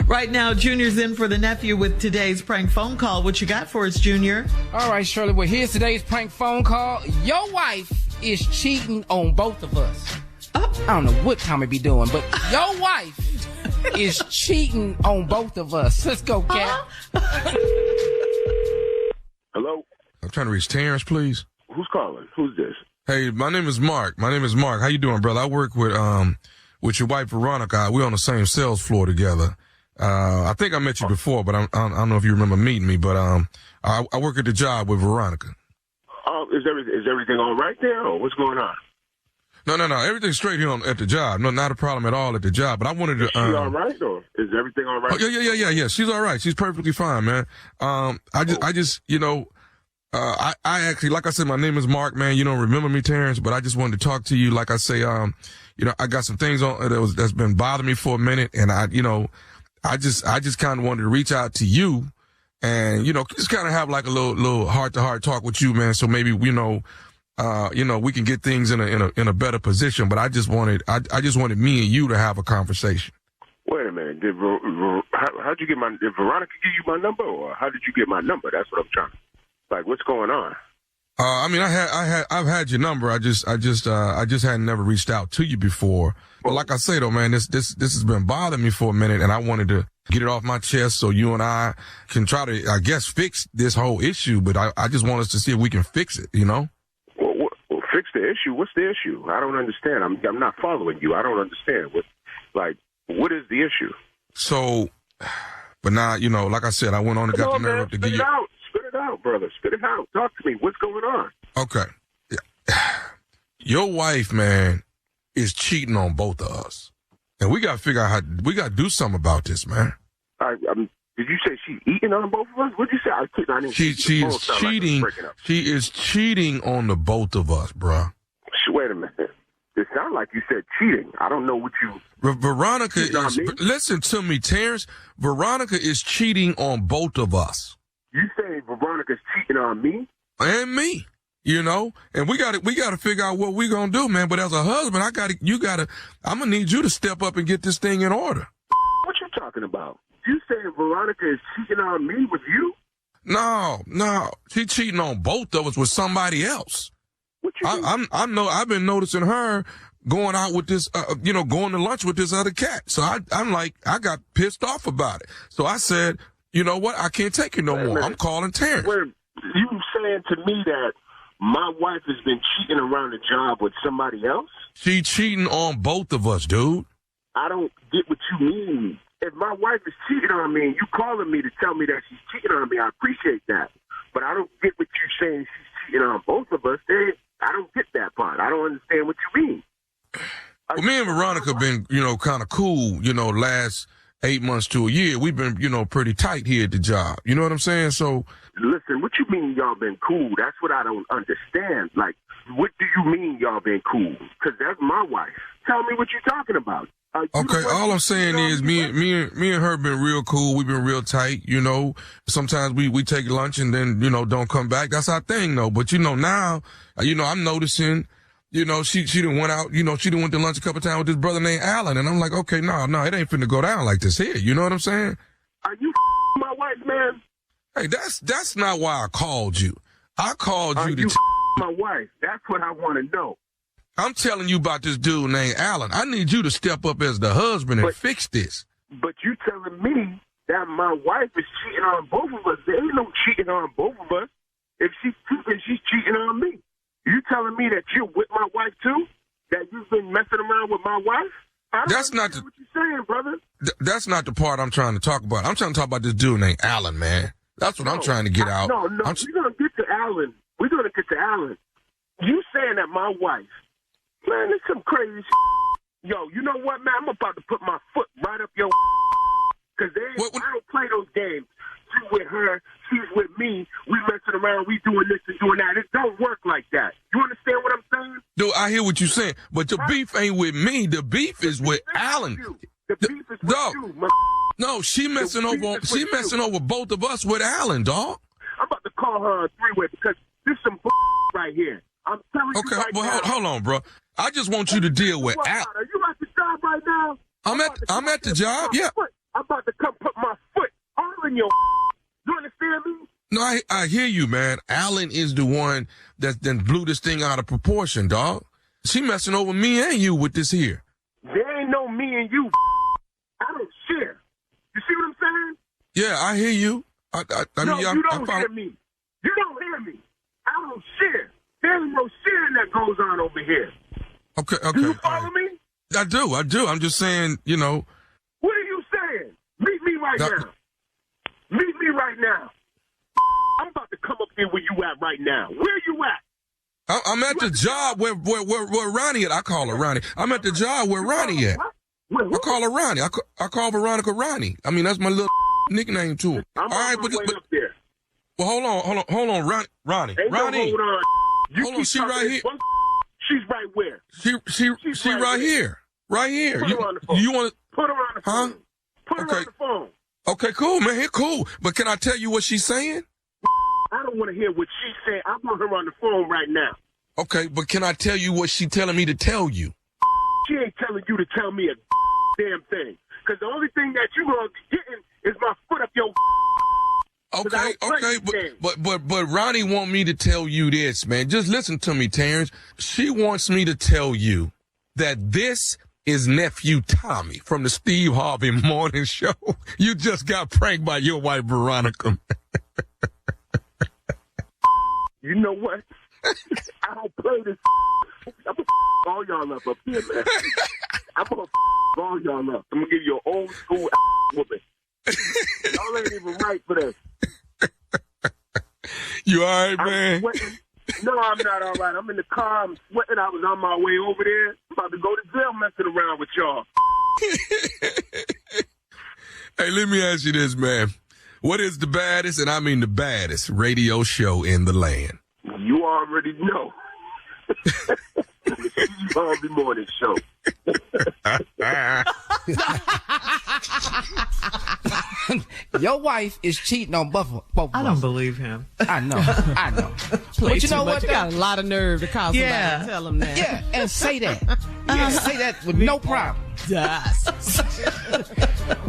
Right now, Junior's in for the nephew with today's prank phone call. What you got for us, Junior? All right, Shirley. Well, here's today's prank phone call. Your wife is cheating on both of us. I don't know what Tommy be doing, but your wife is cheating on both of us. Let's go, Cap. Hello? I'm trying to reach Terrence, please. Who's calling? Who's this? Hey, my name is Mark. How you doing, brother? I work with your wife, Veronica. We're on the same sales floor together. I think I met you before, but I don't know if you remember meeting me, but I work at the job with Veronica. Oh, is everything all right there, or what's going on? No. Everything's straight here at the job. No, not a problem at all at the job. But I wanted to. Is she all right, or is everything all right? Oh, yeah. She's all right. She's perfectly fine, man. I just, I actually, like I said, my name is Mark, man. You don't remember me, Terrence, but I just wanted to talk to you. Like I say, I got some things on that's been bothering me for a minute, and I just kind of wanted to reach out to you, and just kind of have like a little heart-to-heart talk with you, man. So maybe we can get things in a better position. But I just wanted me and you to have a conversation. Wait a minute. How'd you get did Veronica give you my number, or how did you get my number? That's what I'm trying to. Like, what's going on? I've had your number. I just hadn't never reached out to you before. But like I say though, man, this has been bothering me for a minute, and I wanted to get it off my chest so you and I can try to, I guess, fix this whole issue. But I just want us to see if we can fix it. Well, fix the issue? What's the issue? I don't understand. I'm not following you. I don't understand. What is the issue? So, but now, like I said, I went on and got the nerve up to give you. Spit it out, brother. Spit it out. Talk to me. What's going on? Okay. Your wife, man, is cheating on both of us. And we got to figure out we got to do something about this, man. Did you say she's eating on both of us? What did you say? I didn't she is cheating. She is cheating on the both of us, bro. Wait a minute. It sounds like you said cheating. I don't know what you... Veronica is... Listen to me, Terrence. Veronica is cheating on both of us. You say Veronica's cheating on me? And me, and we got to figure out what we're going to do, man. But as a husband, I'm going to need you to step up and get this thing in order. What you talking about? You say Veronica is cheating on me with you? No. She's cheating on both of us with somebody else. What you mean? I've been noticing her going out with this, going to lunch with this other cat. So I got pissed off about it. So I said, you know what? I can't take it no more. I'm calling Terrence. You saying to me that my wife has been cheating around the job with somebody else? She cheating on both of us, dude. I don't get what you mean. If my wife is cheating on me and you calling me to tell me that she's cheating on me, I appreciate that. But I don't get what you're saying she's cheating on both of us. I don't get that part. I don't understand what you mean. Well, me and Veronica been, kind of cool, last 8 months to a year. We've been, pretty tight here at the job. You know what I'm saying? So, listen, what you mean y'all been cool? That's what I don't understand. Like, what do you mean y'all been cool? Because that's my wife. Tell me what you're talking about. Okay, all I'm saying is me and her been real cool. We've been real tight, Sometimes we take lunch and then, don't come back. That's our thing, though. But, now, I'm noticing, she done went out, she done went to lunch a couple times with this brother named Alan. And I'm like, okay, no, it ain't finna go down like this here. You know what I'm saying? Are you my wife, man? Hey, that's not why I called you. I called you to my wife. That's what I want to know. I'm telling you about this dude named Alan. I need you to step up as the husband and fix this. But you telling me that my wife is cheating on both of us. There ain't no cheating on both of us. If she's cheating, she's cheating on me. You telling me that you're with my wife too? That you've been messing around with my wife? That's not what you're saying, brother. That's not the part I'm trying to talk about. I'm trying to talk about this dude named Alan, man. That's what I'm trying to get out. No, we're gonna get to Alan. We're gonna get to Alan. You saying that my wife, man, it's some crazy shit. Yo, you know what, man? I'm about to put my foot right up your because I don't play those games. You with her, she's with me. We messing around, we doing this and doing that. It don't work like that. You understand what I'm saying? Dude, I hear what you're saying, but the beef ain't with me. The beef is with Alan. The beef is with you. No, she messing over both of us with Alan, dog. I'm about to call her a three-way because this some right here. I'm telling you right now. Okay, hold on, bro. I just want you to deal with Alan. Are you at the job right now? I'm at the job, yeah. I'm about to come put my foot all in your. You understand me? No, I hear you, man. Alan is the one that then blew this thing out of proportion, dog. She messing over me and you with this here. There ain't no me and you. I don't share. You see what I'm saying? Yeah, I hear you. You don't hear me. You don't hear me. I don't share. There ain't no sharing that goes on over here. Okay. Do you follow me? I do. I'm just saying, What are you saying? Meet me right now. Meet me right now. I'm about to come up here where you at right now. Where you at? I'm at the job where Ronnie at. I call her Ronnie. I'm at the job where Ronnie at. I call her Ronnie. I call Veronica Ronnie. I mean, that's my little nickname to her. I'm up there. Well, hold on, Ronnie. Ronnie. Hold on. Hold on, she right here. She's right where? She right here. Right here. Put her on the phone. You want to put her on the phone? Put her on the phone. Okay, cool, man. Cool. But can I tell you what she's saying? I don't want to hear what she's saying. I want her on the phone right now. Okay, but can I tell you what she's telling me to tell you? She ain't telling you to tell me a damn thing. Because the only thing that you gonna be getting is my foot up your. Okay, but Ronnie want me to tell you this, man. Just listen to me, Terrence. She wants me to tell you that this is nephew Tommy from the Steve Harvey Morning Show. You just got pranked by your wife, Veronica. You know what? I don't play this. I'm gonna all y'all up here, man. I'm gonna all y'all up. I'm gonna give you an old school whooping. Y'all ain't even right for this. You all right, man? I'm sweating. No, I'm not all right. I'm in the car. I'm sweating. I was on my way over there. I'm about to go to jail messing around with y'all. Hey, let me ask you this, man. What is the baddest, and I mean the baddest, radio show in the land? You already know. The Steve Harvey Morning Show. Your wife is cheating on both of us. I don't believe him. I know. But you know what? You got a lot of nerve to call somebody and tell them that. Yeah, and say that. Say that with no problem.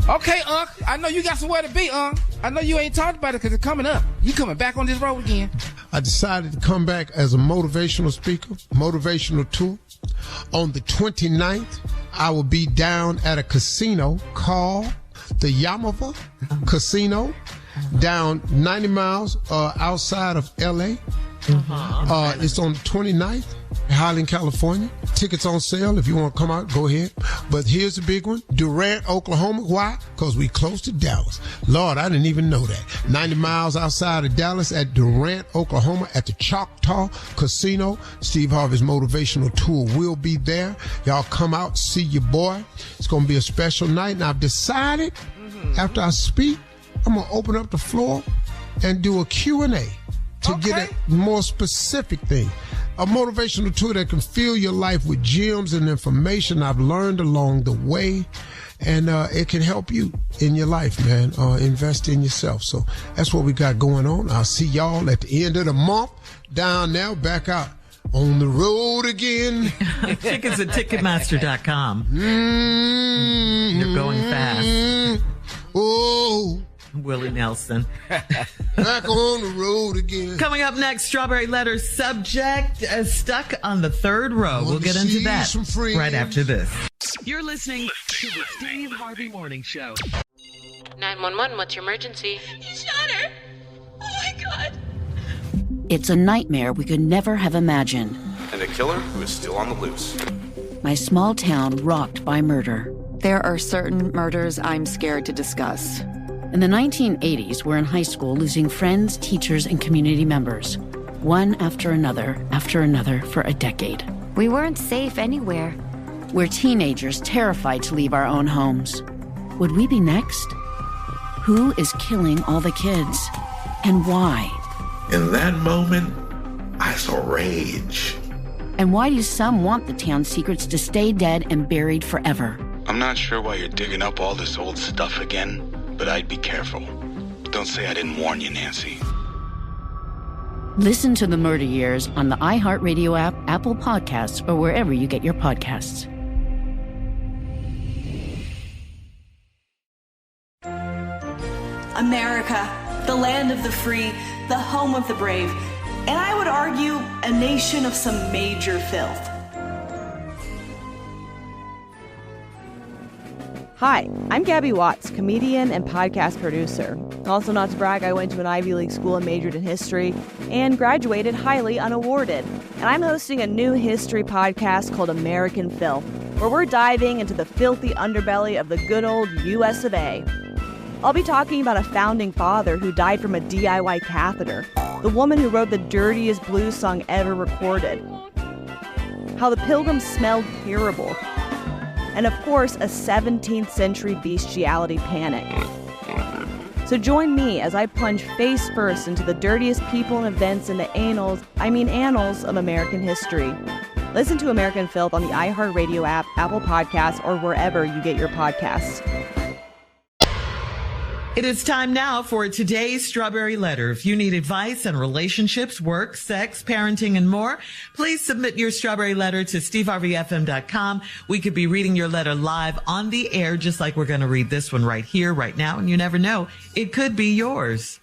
Okay, Unc. I know you got somewhere to be, Unc. I know you ain't talked about it because it's coming up. You coming back on this road again. I decided to come back as a motivational speaker, motivational tour. On the 29th, I will be down at a casino called the Yamava Casino, down 90 miles outside of L.A. It's on the 29th, Highland, California. Tickets on sale. If you want to come out, go ahead. But here's the big one. Durant, Oklahoma. Why? Because we close to Dallas. Lord, I didn't even know that. 90 miles outside of Dallas at Durant, Oklahoma at the Choctaw Casino. Steve Harvey's motivational tour will be there. Y'all come out, see your boy. It's going to be a special night. And I've decided after I speak, I'm going to open up the floor and do a Q&A. To get a more specific thing. A motivational tool that can fill your life with gems and information I've learned along the way. And it can help you in your life, man. Invest in yourself. So that's what we got going on. I'll see y'all at the end of the month. Down now, back out on the road again. Tickets at Ticketmaster.com. You're going fast. Oh. Willie Nelson. Back on the road again. Coming up next, Strawberry Letter subject stuck on the third row. We'll get into that right after this. You're listening to the Steve Harvey Morning Show. 911, what's your emergency? He shot her. Oh my God. It's a nightmare we could never have imagined. And a killer who is still on the loose. my small town rocked by murder. There are certain murders I'm scared to discuss. In the 1980s, we're in high school losing friends, teachers, and community members. One after another for a decade. We weren't safe anywhere. We're teenagers terrified to leave our own homes. Would we be next? Who is killing all the kids? And why? In that moment, I saw rage. And why do some want the town's secrets to stay dead and buried forever? I'm not sure why you're digging up all this old stuff again, but I'd be careful. Don't say I didn't warn you, Nancy. Listen to The Murder Years on the iHeartRadio app, Apple Podcasts, or wherever you get your podcasts. America, the land of the free, the home of the brave, and I would argue a nation of some major filth. Hi, I'm Gabby Watts, comedian and podcast producer. Also, not to brag, I went to an Ivy League school and majored in history and graduated highly unawarded. And I'm hosting a new history podcast called American Filth, where we're diving into the filthy underbelly of the good old US of A. I'll be talking about a founding father who died from a DIY catheter, the woman who wrote the dirtiest blues song ever recorded, how the Pilgrims smelled terrible, and of course, a 17th century bestiality panic. So join me as I plunge face first into the dirtiest people and events in the annals of American history. Listen to American Filth on the iHeartRadio app, Apple Podcasts, or wherever you get your podcasts. It is time now for today's Strawberry Letter. If you need advice on relationships, work, sex, parenting, and more, please submit your Strawberry Letter to steveharveyfm.com. We could be reading your letter live on the air, just like we're going to read this one right here, right now. And you never know, it could be yours.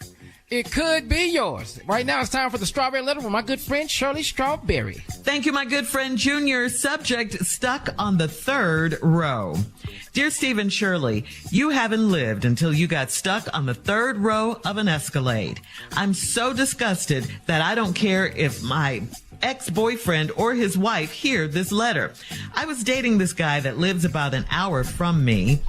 It could be yours. Right now, it's time for the Strawberry Letter with my good friend, Shirley Strawberry. Thank you, my good friend, Junior. Subject, stuck on the third row. Dear Steve and Shirley, you haven't lived until you got stuck on the third row of an Escalade. I'm so disgusted that I don't care if my ex-boyfriend or his wife hear this letter. I was dating this guy that lives about an hour from me.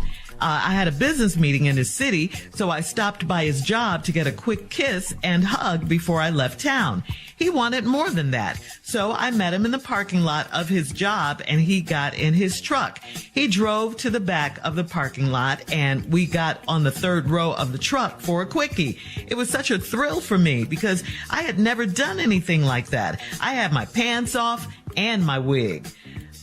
I had a business meeting in his city, so I stopped by his job to get a quick kiss and hug before I left town. He wanted more than that, so I met him in the parking lot of his job and he got in his truck. He drove to the back of the parking lot and we got on the third row of the truck for a quickie. It was such a thrill for me because I had never done anything like that. I had my pants off and my wig.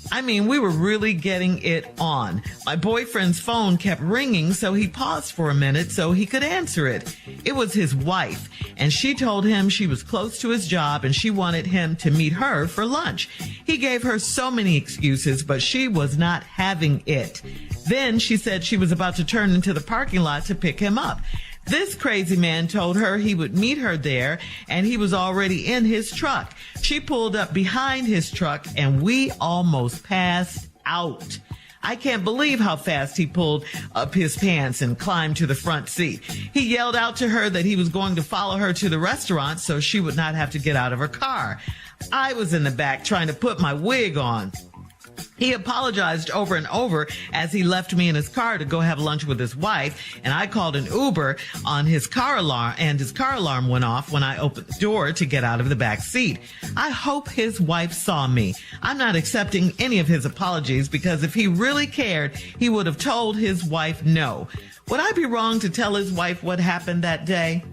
I mean, we were really getting it on. My boyfriend's phone kept ringing, so he paused for a minute so he could answer it. It was his wife, and she told him she was close to his job and she wanted him to meet her for lunch. He gave her so many excuses, but she was not having it. Then she said she was about to turn into the parking lot to pick him up. This crazy man told her he would meet her there, and he was already in his truck. She pulled up behind his truck, and we almost passed out. I can't believe how fast he pulled up his pants and climbed to the front seat. He yelled out to her that he was going to follow her to the restaurant so she would not have to get out of her car. I was in the back trying to put my wig on. He apologized over and over as he left me in his car to go have lunch with his wife, and I called an Uber on his car alarm, and his car alarm went off when I opened the door to get out of the back seat. I hope his wife saw me. I'm not accepting any of his apologies because if he really cared, he would have told his wife no. Would I be wrong to tell his wife what happened that day?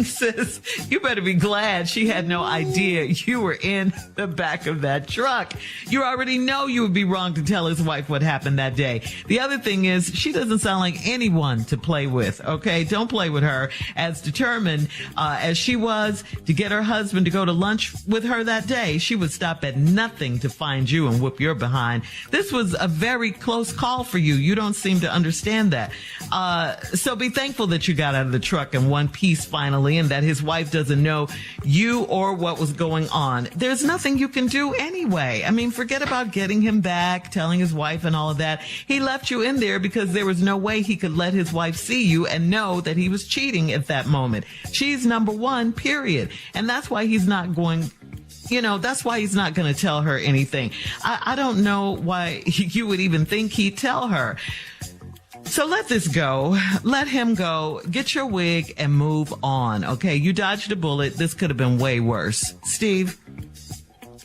Sis, you better be glad she had no idea you were in the back of that truck. You already know you would be wrong to tell his wife what happened that day. The other thing is, she doesn't sound like anyone to play with, okay? Don't play with her. As determined as she was to get her husband to go to lunch with her that day, she would stop at nothing to find you and whoop your behind. This was a very close call for you. You don't seem to understand that. So be thankful that you got out of the truck in one piece finally, and that his wife doesn't know you or what was going on. There's nothing you can do anyway. I mean, forget about getting him back, telling his wife and all of that. He left you in there because there was no way he could let his wife see you and know that he was cheating at that moment. She's number one, period. And that's why he's not going That's why he's not going to tell her anything. I don't know why you would even think he'd tell her. So let this go. Let him go. Get your wig and move on. Okay. You dodged a bullet. This could have been way worse. Steve.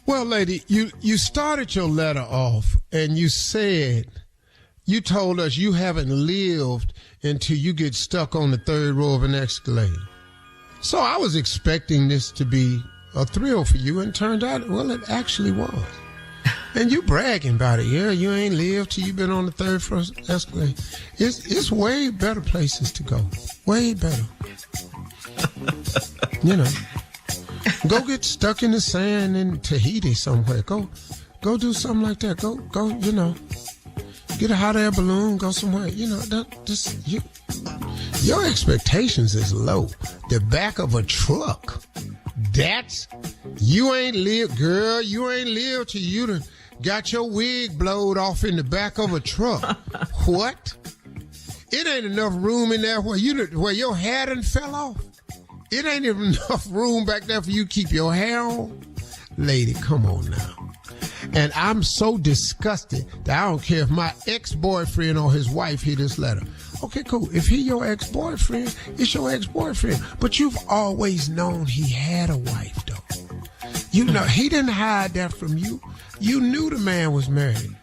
Well, lady, you started your letter off and you told us you haven't lived until you get stuck on the third row of an escalator. So I was expecting this to be a thrill for you, and turned out, well, it actually was. And you bragging about it. Yeah, you ain't lived till you've been on the third escalator. It's way better places to go. Way better. Go get stuck in the sand in Tahiti somewhere. Go do something like that. Go, get a hot air balloon, go somewhere. Your expectations is low. The back of a truck. You ain't lived till you done got your wig blowed off in the back of a truck. What? It ain't enough room in there where your hair done fell off. It ain't even enough room back there for you to keep your hair on. Lady, come on now. And I'm so disgusted that I don't care if my ex-boyfriend or his wife hear this letter. Okay, cool. If he your ex-boyfriend, it's your ex-boyfriend. But you've always known he had a wife, though. He didn't hide that from you. You knew the man was married.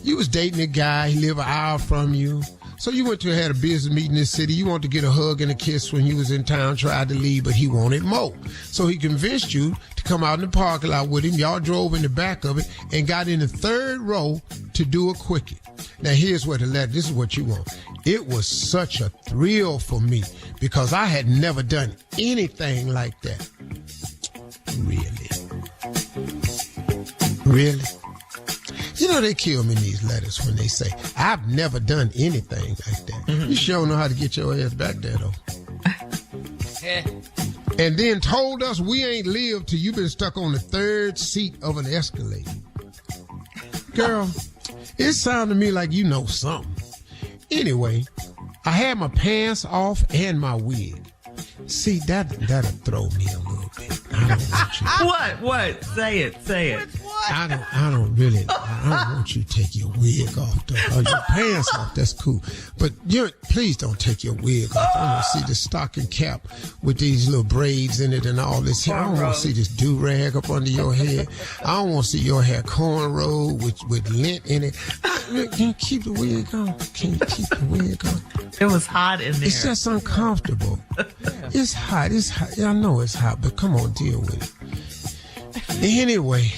You was dating a guy. He lived an hour from you. So you had a business meeting in the city. You wanted to get a hug and a kiss when he was in town, tried to leave, but he wanted more. So he convinced you to come out in the parking lot with him. Y'all drove in the back of it and got in the third row to do a quickie. Now, here's what this is what you want. It was such a thrill for me because I had never done anything like that. Really? They kill me in these letters when they say, I've never done anything like that. Mm-hmm. You sure know how to get your ass back there, though. And then told us we ain't lived till you've been stuck on the third seat of an escalator. Girl, it sounded to me like you know something. Anyway, I had my pants off and my wig. See, that'll throw me a little bit. I don't want you. What? Say it. I don't want you to take your wig off, though. Or your pants off, that's cool. But please don't take your wig off. I want to see the stocking cap with these little braids in it and all this here. I don't want to see this do-rag up under your head. I don't want to see your hair cornrow with lint in it. Can you keep the wig on? It was hot in there. It's just uncomfortable. It's hot. I know it's hot, but come on, deal with it. Anyway,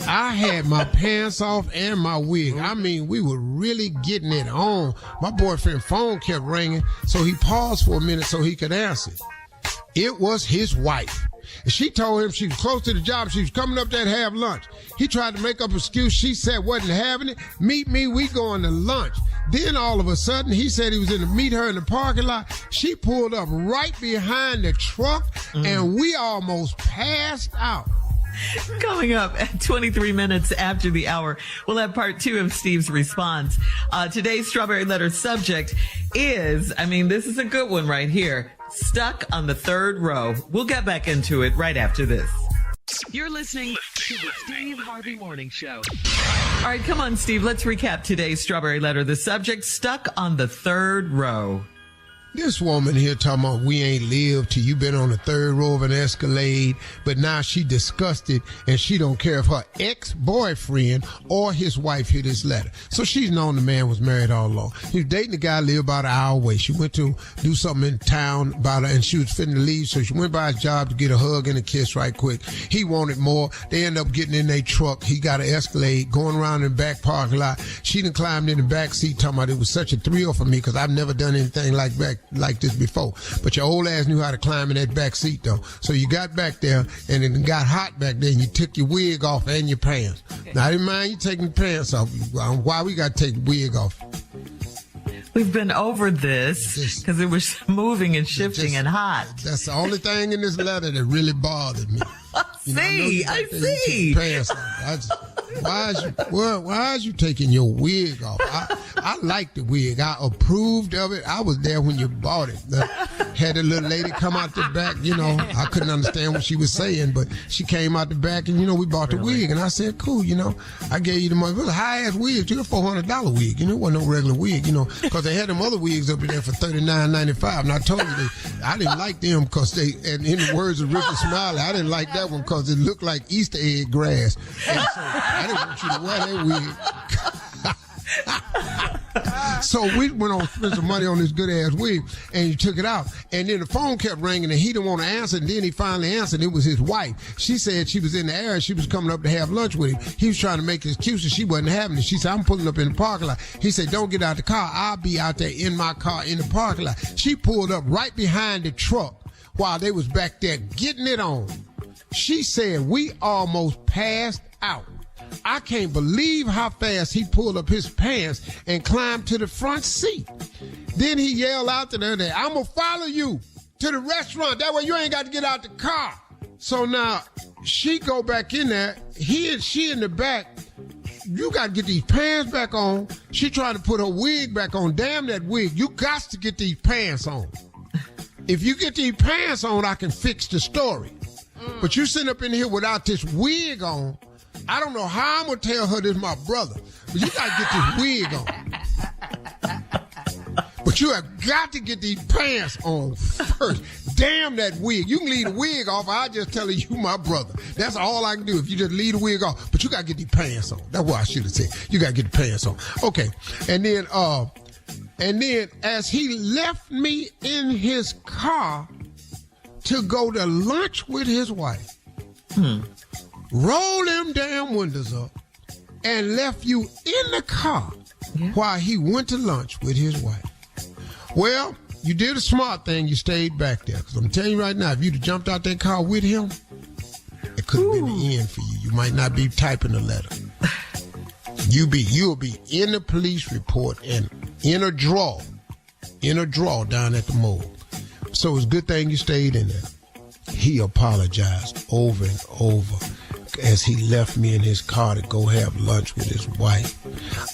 I had my pants off and my wig. I mean, we were really getting it on. My boyfriend's phone kept ringing, so he paused for a minute so he could answer. It was his wife. And she told him she was close to the job. She was coming up there to have lunch. He tried to make up an excuse. She said wasn't having it. Meet me. We going to lunch. Then all of a sudden, he said he was going to meet her in the parking lot. She pulled up right behind the truck, and we almost passed out. Coming up at 23 minutes after the hour, we'll have part 2 of Steve's response. Today's Strawberry Letter subject is, this is a good one right here, stuck on the third row. We'll get back into it right after this. You're listening to the Steve Harvey Morning Show. All right, come on, Steve. Let's recap today's Strawberry Letter. The subject, stuck on the third row. This woman here talking about we ain't lived till you been on the third row of an Escalade, but now she disgusted and she don't care if her ex-boyfriend or his wife hear this letter. So she's known the man was married all along. He was dating the guy, lived about an hour away. She went to do something in town and she was fitting to leave, so she went by his job to get a hug and a kiss right quick. He wanted more. They ended up getting in their truck. He got an Escalade, going around in the back parking lot. She done climbed in the back seat talking about it was such a thrill for me because I've never done anything like this before. But your old ass knew how to climb in that back seat though. So you got back there and it got hot back there and you took your wig off and your pants. Now I didn't mind you taking the pants off. Why we got to take the wig off? We've been over this because it was moving and shifting and hot. That's the only thing in this letter that really bothered me. I see. Why is you taking your wig off? I liked the wig. I approved of it. I was there when you bought it. Had a little lady come out the back. I couldn't understand what she was saying, but she came out the back and, we bought the wig. And I said, cool, I gave you the money. It was a high-ass wig. You got a $400 wig. It wasn't no regular wig, because they had them other wigs up in there for $39.95. And I told you, I didn't like them because and in the words of Ricky Smiley, I didn't like that one because it looked like Easter egg grass. And so I didn't want you to wear that wig. So we went on spent some money on this good ass wig, and he took it out. And then the phone kept ringing, and he didn't want to answer. And then he finally answered. It was his wife. She said she was in the area. She was coming up to have lunch with him. He was trying to make excuses. She wasn't having it. She said, "I'm pulling up in the parking lot." He said, "Don't get out the car. I'll be out there in my car in the parking lot." She pulled up right behind the truck while they was back there getting it on. She said, "We almost passed out. I can't believe how fast he pulled up his pants and climbed to the front seat." Then he yelled out to her, "I'm going to follow you to the restaurant. That way you ain't got to get out the car." So now she go back in there. He and she in the back. You got to get these pants back on. She trying to put her wig back on. Damn that wig. You got to get these pants on. If you get these pants on, I can fix the story. But you sitting up in here without this wig on. I don't know how I'm going to tell her this is my brother, but you got to get this wig on. But you have got to get these pants on first. Damn that wig. You can leave the wig off. I'll just tell her you my brother. That's all I can do if you just leave the wig off. But you got to get these pants on. That's what I should have said. You got to get the pants on. Okay. And then as he left me in his car to go to lunch with his wife, roll them damn windows up and left you in the car while he went to lunch with his wife. Well, you did a smart thing. You stayed back there. Because I'm telling you right now, if you'd have jumped out that car with him, it could have been the end for you. You might not be typing a letter. You'll be in the police report and in a drawer down at the morgue. So it's a good thing you stayed in there. He apologized over and over as he left me in his car to go have lunch with his wife.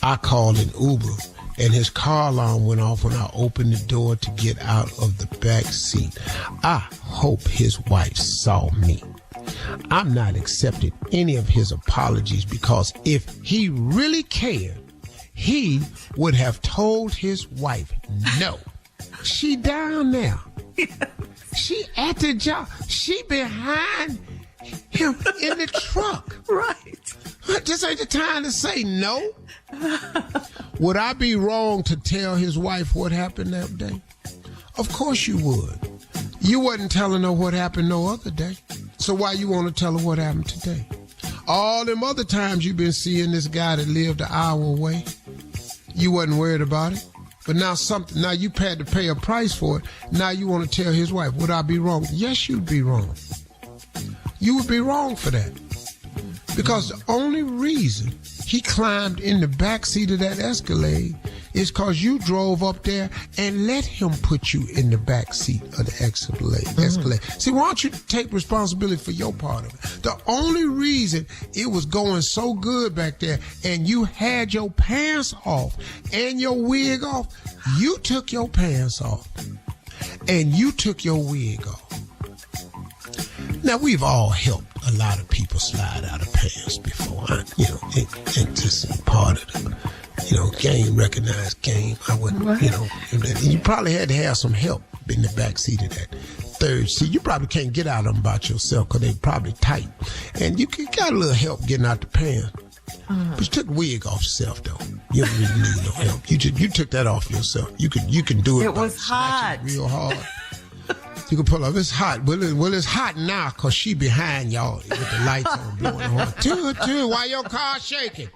I called an Uber, and his car alarm went off when I opened the door to get out of the back seat. I hope his wife saw me. I'm not accepting any of his apologies because if he really cared, he would have told his wife no. She down there. She at the job. She behind him in the truck. Right. This ain't the time to say no. Would I be wrong to tell his wife what happened that day? Of course you would. You wasn't telling her what happened no other day. So why you want to tell her what happened today? All them other times you've been seeing this guy that lived an hour away, you wasn't worried about it. But now you had to pay a price for it. Now you want to tell his wife, would I be wrong? Yes, you'd be wrong. You would be wrong for that. Because the only reason he climbed in the back seat of that Escalade is because you drove up there and let him put you in the back seat of the Escalade. See, why don't you take responsibility for your part of it? The only reason it was going so good back there and you had your pants off and your wig off, you took your pants off and you took your wig off. Now, we've all helped a lot of people slide out of pants before, and just part of the, game, recognized game. I wouldn't, you probably had to have some help in the back seat of that third seat. You probably can't get out of them by yourself because they're probably tight. And you got a little help getting out the pants. But you took the wig off yourself, though. You don't really need no help. You took that off yourself. You can do it. It was hot. Real hard. You can pull up. It's hot. Well, it's hot now because she behind y'all with the lights on blowing the horn. Two, why your car shaking?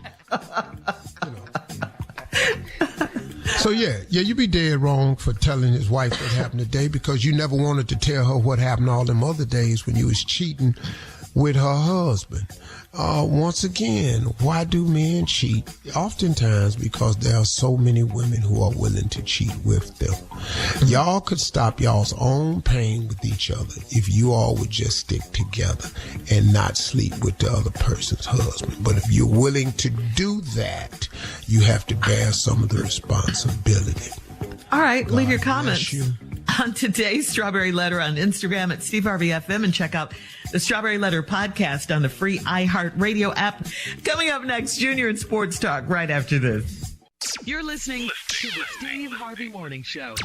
So, you be dead wrong for telling his wife what happened today because you never wanted to tell her what happened all them other days when you was cheating with her husband. Once again, why do men cheat? Oftentimes because there are so many women who are willing to cheat with them. Y'all could stop y'all's own pain with each other if you all would just stick together and not sleep with the other person's husband. But if you're willing to do that, you have to bear some of the responsibility. All right, leave your God comments bless you. on today's Strawberry Letter on Instagram at Steve Harvey FM, and check out the Strawberry Letter podcast on the free iHeartRadio app. Coming up next, Junior and Sports Talk right after this. You're listening to the Steve Harvey Morning Show.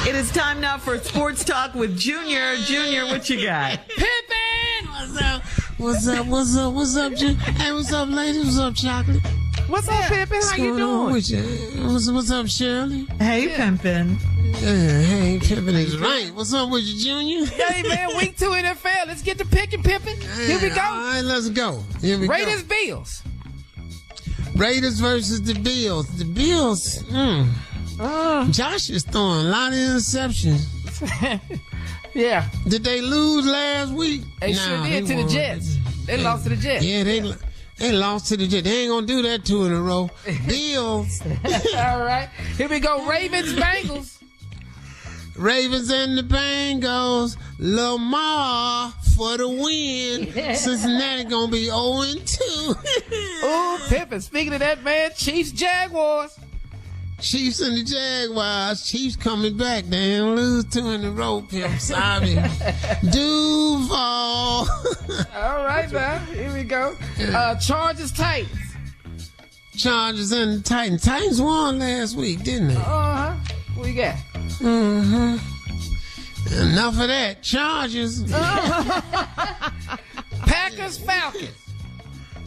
It is time now for Sports Talk with Junior. Junior, what you got? Pimpin! What's up? What's up? What's up? What's up, Hey, what's up, ladies? What's up, Chocolate? What's up, Pimpin? How you doing? What's up, Shirley? Hey, Pimpin. Hey, Pimpin is right. What's up with you, Junior? Hey, man, week 2 NFL. Let's get to picking, Pimpin. Here we go. All right, let's go. Here we Raiders, go. Bills. Raiders versus the Bills. The Bills, Josh is throwing a lot of interceptions. Yeah. Did they lose last week? They sure did to the Jets. They lost to the Jets. Yeah, they lost to the Jets. They ain't gonna do that 2 in a row. Bills. All right. Here we go. Ravens, Bengals. Ravens and the Bengals. Lamar for the win. Cincinnati gonna be 0-2. Ooh, Pimpin. Speaking of that, man, Chiefs, Jaguars. Chiefs and the Jaguars. Chiefs coming back. They ain't lose 2 in a row, Pimp. Sorry. Duval. All right, man. Here we go. Chargers, Titans. Chargers and the Titans. Titans won last week, didn't they? Uh-huh. What you got? Mm-hmm. Enough of that. Chargers. Packers, Falcons.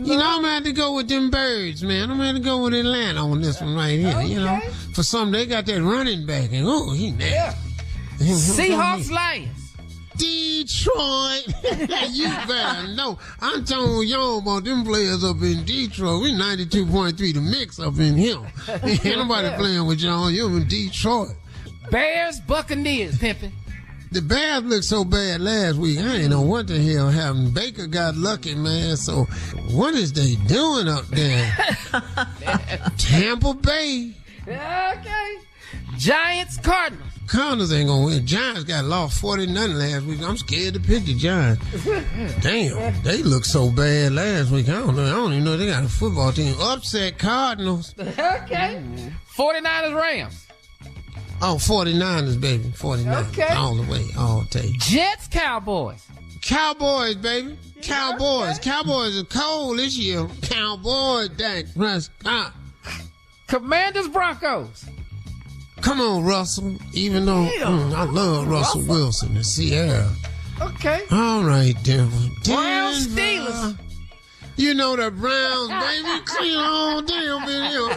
You know, I'm going to have to go with them birds, man. I'm going to have to go with Atlanta on this one right here. Okay. You know, for some, they got that running back, and he nasty. Yeah. Seahawks, Lions. Detroit. You better know. I'm telling y'all about them players up in Detroit. We 92.3 the mix up in here. Ain't nobody playing with y'all. You're in Detroit. Bears, Buccaneers, Pimpin. The Bears looked so bad last week. I ain't know what the hell happened. Baker got lucky, man. So what is they doing up there? Tampa Bay. Okay. Giants, Cardinals. Cardinals ain't gonna win. Giants got lost 40-0 last week. I'm scared to pick the Giants. Damn, they look so bad last week. I don't even know they got a football team. Upset Cardinals. Okay. 49ers, Rams. Oh, 49ers, baby. 49ers. Okay. All the way, all day. Jets, Cowboys. Cowboys, baby. Cowboys. Okay. Cowboys are cold this year. Cowboys, Dak Prescott. Commanders, Broncos. Come on, Russell. Even though I love Russell Wilson and Sierra. Okay. All right, Denver. Browns, Steelers. You know the Browns, baby. Clean all damn video.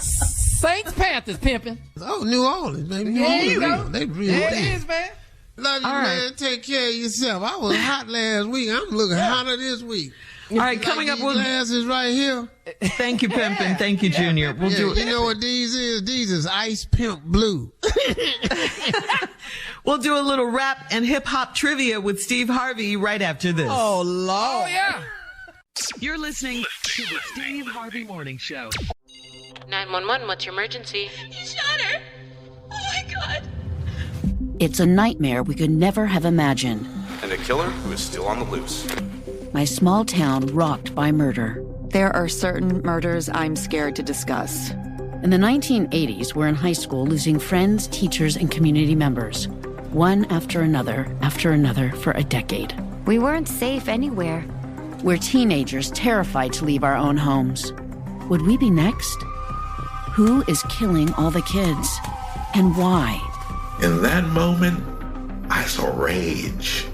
Saints, Panthers, Pimpin. Oh, New Orleans, baby. New Orleans. They real. There it is, man. Love you, man. Take care of yourself. I was hot last week. I'm looking hotter this week. All right, coming up, we'll glasses right here. Thank you, Pimpin. Thank you, Junior. We'll do. You know what these is? These is Ice Pimp Blue. We'll do a little rap and hip hop trivia with Steve Harvey right after this. Oh, Lord. Oh, yeah. You're listening to the Steve Harvey Morning Show. 911, what's your emergency? He shot her. Oh my God. It's a nightmare we could never have imagined. And a killer who is still on the loose. My small town rocked by murder. There are certain murders I'm scared to discuss. In the 1980s, we're in high school losing friends, teachers, and community members. One after another for a decade. We weren't safe anywhere. We're teenagers terrified to leave our own homes. Would we be next? Who is killing all the kids? And why? In that moment, I saw rage.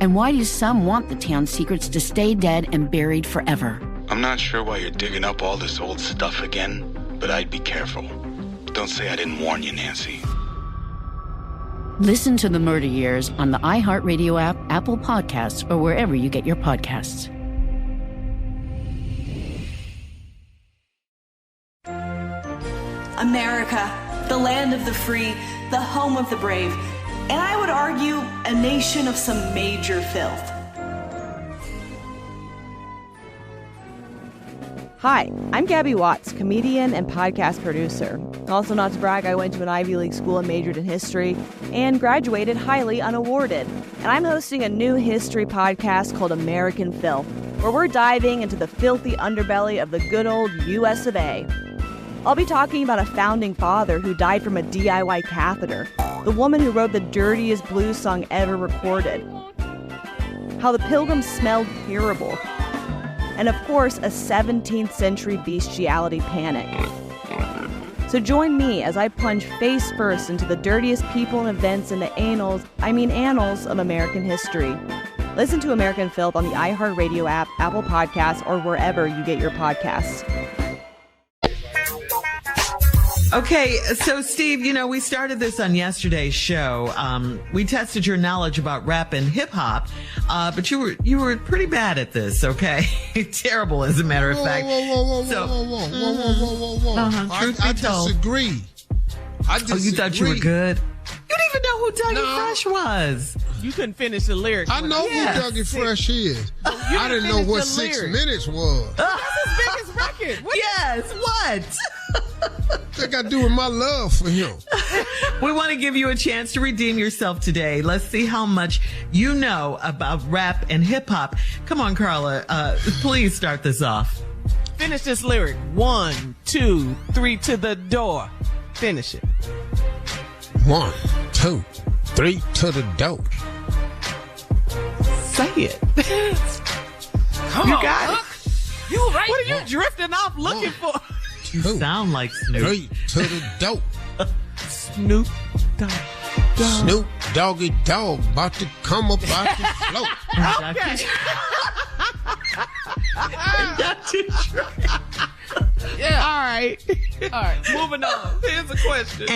And why do some want the town's secrets to stay dead and buried forever? I'm not sure why you're digging up all this old stuff again, but I'd be careful. Don't say I didn't warn you, Nancy. Listen to The Murder Years on the iHeartRadio app, Apple Podcasts, or wherever you get your podcasts. America, the land of the free, the home of the brave, and I would argue a nation of some major filth. Hi, I'm Gabby Watts, comedian and podcast producer. Also, not to brag, I went to an Ivy League school and majored in history and graduated highly unawarded. And I'm hosting a new history podcast called American Filth, where we're diving into the filthy underbelly of the good old US of A. I'll be talking about a founding father who died from a DIY catheter, the woman who wrote the dirtiest blues song ever recorded, how the Pilgrims smelled terrible, and of course, a 17th century bestiality panic. So join me as I plunge face first into the dirtiest people and events in the annals of American history. Listen to American Filth on the iHeartRadio app, Apple Podcasts, or wherever you get your podcasts. Okay, so Steve, we started this on yesterday's show. We tested your knowledge about rap and hip hop, but you were pretty bad at this. Okay, terrible as a matter of fact. Whoa. I disagree. Oh, you thought you were good? You didn't even know who Dougie Fresh was. You couldn't finish the lyrics. I know who Dougie Fresh is. I didn't know what 6 minutes was. That's his biggest record. What? That got to do with my love for him. We want to give you a chance to redeem yourself today. Let's see how much you know about rap and hip hop. Come on, Carla. Please start this off. Finish this lyric. 1, 2, 3 to the door. Finish it. 1, 2, 3 to the door. Say it. You got it. You right. What are you drifting off looking for? You sound like Snoop. 3 to the door. Snoop Dogg. Snoop Doggy Dogg about to come up out the float. Okay. Yeah. All right. Moving on. Here's a question.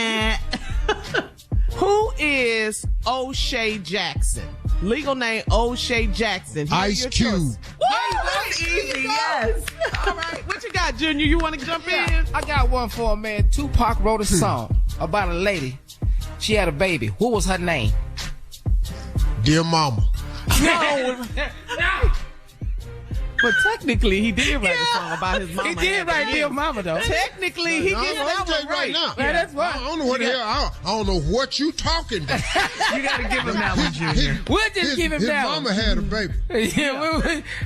Who is O'Shea Jackson? Legal name O'Shea Jackson. Ice Cube. That's easy. Yes. All right. What you got, Junior? You want to jump in? I got one for a man. Tupac wrote a song about a lady. She had a baby. What was her name? Dear Mama. No. But technically, he did write a song about his mama. He did write Dear Mama, though. Technically, he gets that one right. Now. Yeah, that's right. I don't know what the hell. I don't know what you talking about. You got to give him that one, Junior. We'll just give him that one. His mama had a baby.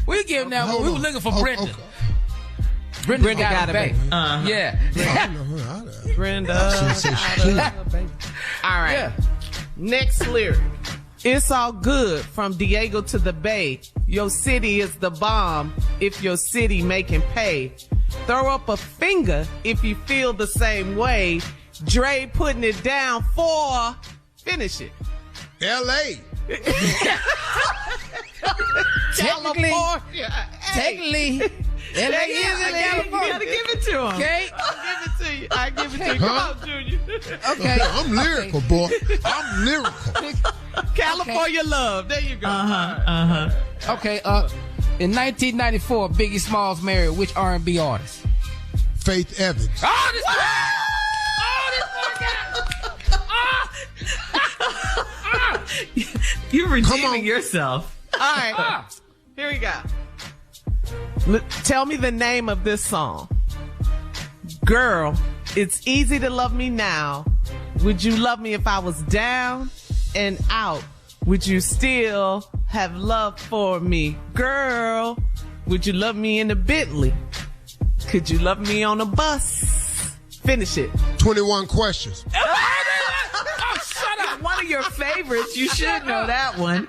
We'll give him that one. We were looking for Brenda. Okay. Brenda got a baby. Yeah. Brenda. All right. Yeah. Next lyric. It's all good from Diego to the Bay. Your city is the bomb if your city making pay. Throw up a finger if you feel the same way. Dre putting it down for... Finish it. L.A. Technically, L.A. is in California. You gotta give it to him. Okay. I'll give it to you. Come on, Junior. Okay. I'm lyrical, boy. I'm lyrical. California love. There you go. Okay. In 1994, Biggie Smalls married which R&B artist? Faith Evans. Oh, this You're redeeming yourself. All right. Here we go. Tell me the name of this song. Girl, it's easy to love me now. Would you love me if I was down and out? Would you still have love for me? Girl, would you love me in a Bentley? Could you love me on a bus? Finish it. 21 questions. Oh, shut up. One of your favorites. You should know that one.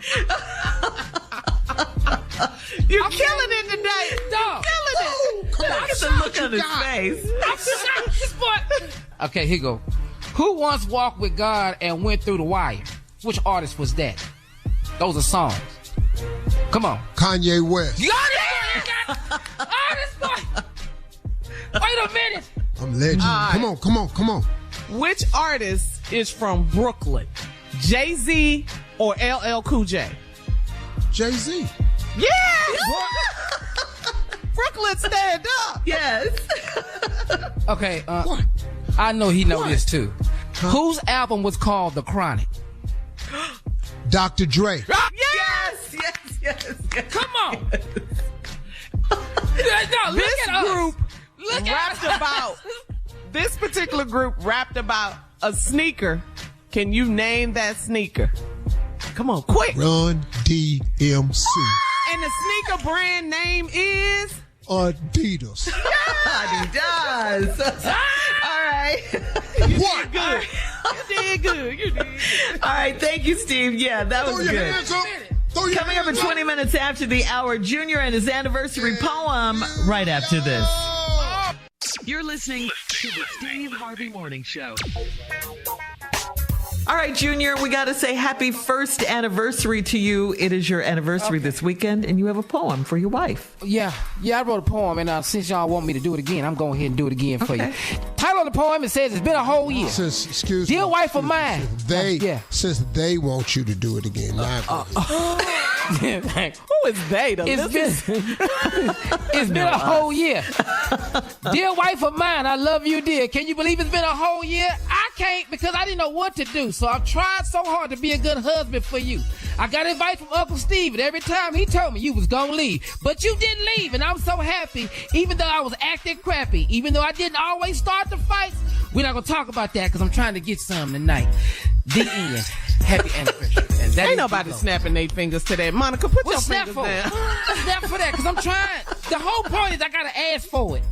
You're killing it today. You're killing it. Come on. Look at the look on his face. Okay, here you go. Who once walked with God and went through the wire? Which artist was that? Those are songs. Come on. Kanye West. You got it! Artist boy! Wait a minute. I'm legend. Right. Come on. Which artist is from Brooklyn? Jay-Z or LL Cool J? Jay-Z. Yeah! Brooklyn, stand up. Yes. Okay, I know he knows this too. Whose album was called The Chronic? Dr. Dre. Yes. Come on. This particular group rapped about a sneaker. Can you name that sneaker? Come on, quick. Run DMC. And the sneaker brand name is? Adidas. Yeah, he does. All right. What? Good. You did good. You did good. All right. Thank you, Steve. Yeah, that was good. Coming up in 20 minutes after the hour, Junior and his anniversary poem right after this. You're listening to the Steve Harvey Morning Show. All right, Junior, we got to say happy first anniversary to you. It is your anniversary this weekend, and you have a poem for your wife. Yeah, I wrote a poem, and since y'all want me to do it again, I'm going ahead and do it again for you. Title of the poem, it says, it's been a whole year. Excuse Dear me. wife of mine. Since they want you to do it again. Who is they? It's been a whole year. Dear wife of mine, I love you, dear. Can you believe it's been a whole year? I can't because I didn't know what to do. So I've tried so hard to be a good husband for you. I got advice from Uncle Steve, and every time he told me you was gonna leave. But you didn't leave, and I'm so happy, even though I was acting crappy, even though I didn't always start the fights. We're not gonna talk about that because I'm trying to get some tonight. The end. Happy anniversary. And that ain't nobody snapping their fingers to that. Monica, put your fingers down. Snap for that, because I'm trying. The whole point is I gotta ask for it.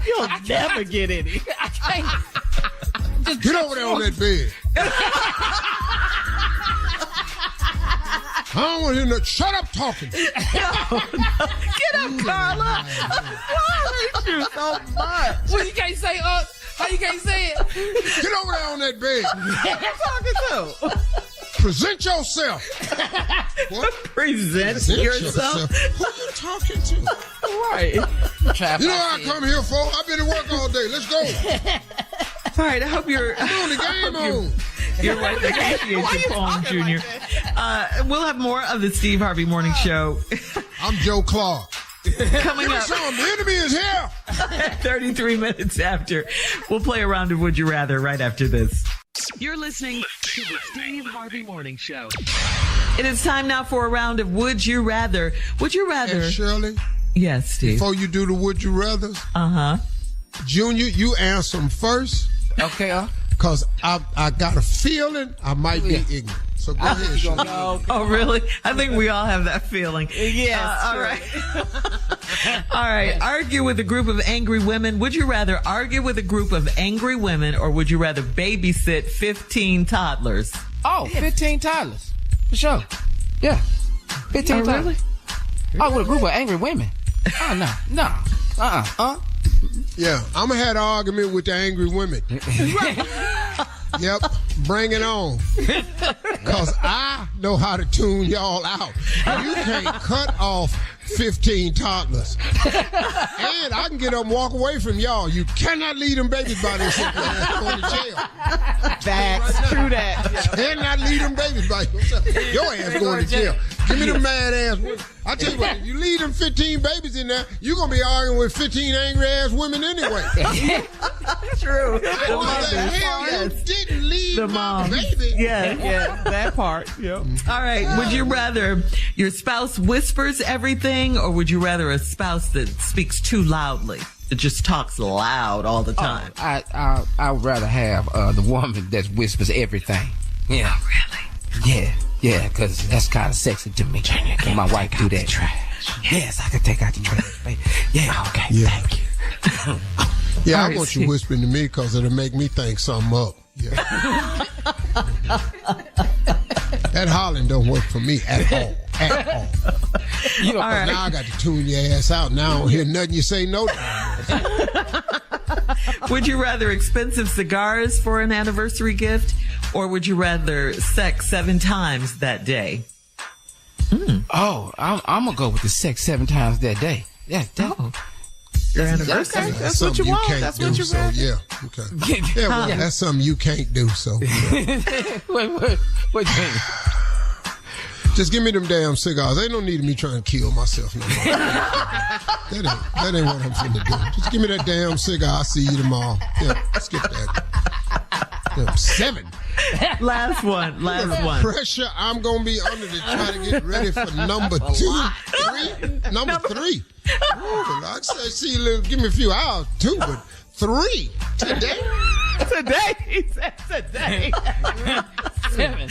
You'll never get any. I can't. Just get over there on that bed. I don't want to hear no. Shut up talking. No. Get up, Carla. I hate you so much. Well, you can't say, how you can't say it? Get over there on that bed. What you talking to? Present yourself. What? Present yourself? Who you talking to? Right. You know what I come here for? I've been to work all day. Let's go. All right, I hope you're on the game on. You're right. Appreciate your poem, Junior. We'll have more of the Steve Harvey Morning Show. I'm Joe Clark. Coming up. The enemy is here. 33 minutes after. We'll play a round of Would You Rather right after this. You're listening to the Steve Harvey Morning Show. It is time now for a round of Would You Rather. Would you rather? And Shirley? Yes, Steve. Before you do the Would You Rathers? Uh-huh. Junior, you answer them first. Okay, Because I got a feeling I might be ignorant. So go ahead, Shirley. Oh, really? I think we all have that feeling. Yes. All right. All right. Argue with a group of angry women. Would you rather argue with a group of angry women, or would you rather babysit 15 toddlers? Oh, 15 toddlers. For sure. Yeah. 15 toddlers. Really? Oh, with a group of angry women. Oh, no. Yeah, I'm going to have an argument with the angry women. Yep, bring it on. Because I know how to tune y'all out. You can't cut off 15 toddlers. And I can get up and walk away from y'all. You cannot leave them babies by themselves. Going to jail. That's true that. Cannot leave them babies by yourself. Your ass going to jail. Give me them mad ass women. I tell you what, if you leave them 15 babies in there, you're going to be arguing with 15 angry ass women anyway. True. What the hell? You didn't leave the my mom. baby. Yeah, that part. Yep. All right. Would you rather your spouse whispers everything, or would you rather a spouse that speaks too loudly, that just talks loud all the time? I would rather have the woman that whispers everything. Yeah. Oh, really? Yeah, because that's kind of sexy to me. When my wife do that. Yes, I can take out the trash, baby. Yeah, okay. Yeah. Thank you. Yeah, I want you whispering to me because it'll make me think something up. Yeah. That hollering don't work for me at all. At all. You know, right. Now I got to tune your ass out. Now I don't hear nothing you say no to. Would you rather expensive cigars for an anniversary gift, or would you rather sex 7 times that day? Oh, I'm going to go with the sex 7 times that day. Yeah, your anniversary. Okay. That's what you want. That's what you want. Yeah. Okay. Yeah, well, that's something you can't do. So. Yeah. What you mean? Just give me them damn cigars. Ain't no need of me trying to kill myself no more. That ain't what I'm finna do. Just give me that damn cigar. I'll see you tomorrow. Yeah, skip that. Yeah, 7. Last one. Pressure I'm going to be under to try to get ready for number 2, 3. Number 3. Ooh, I said, give me a few hours, 2, but 3 today. Today, he said today. 7.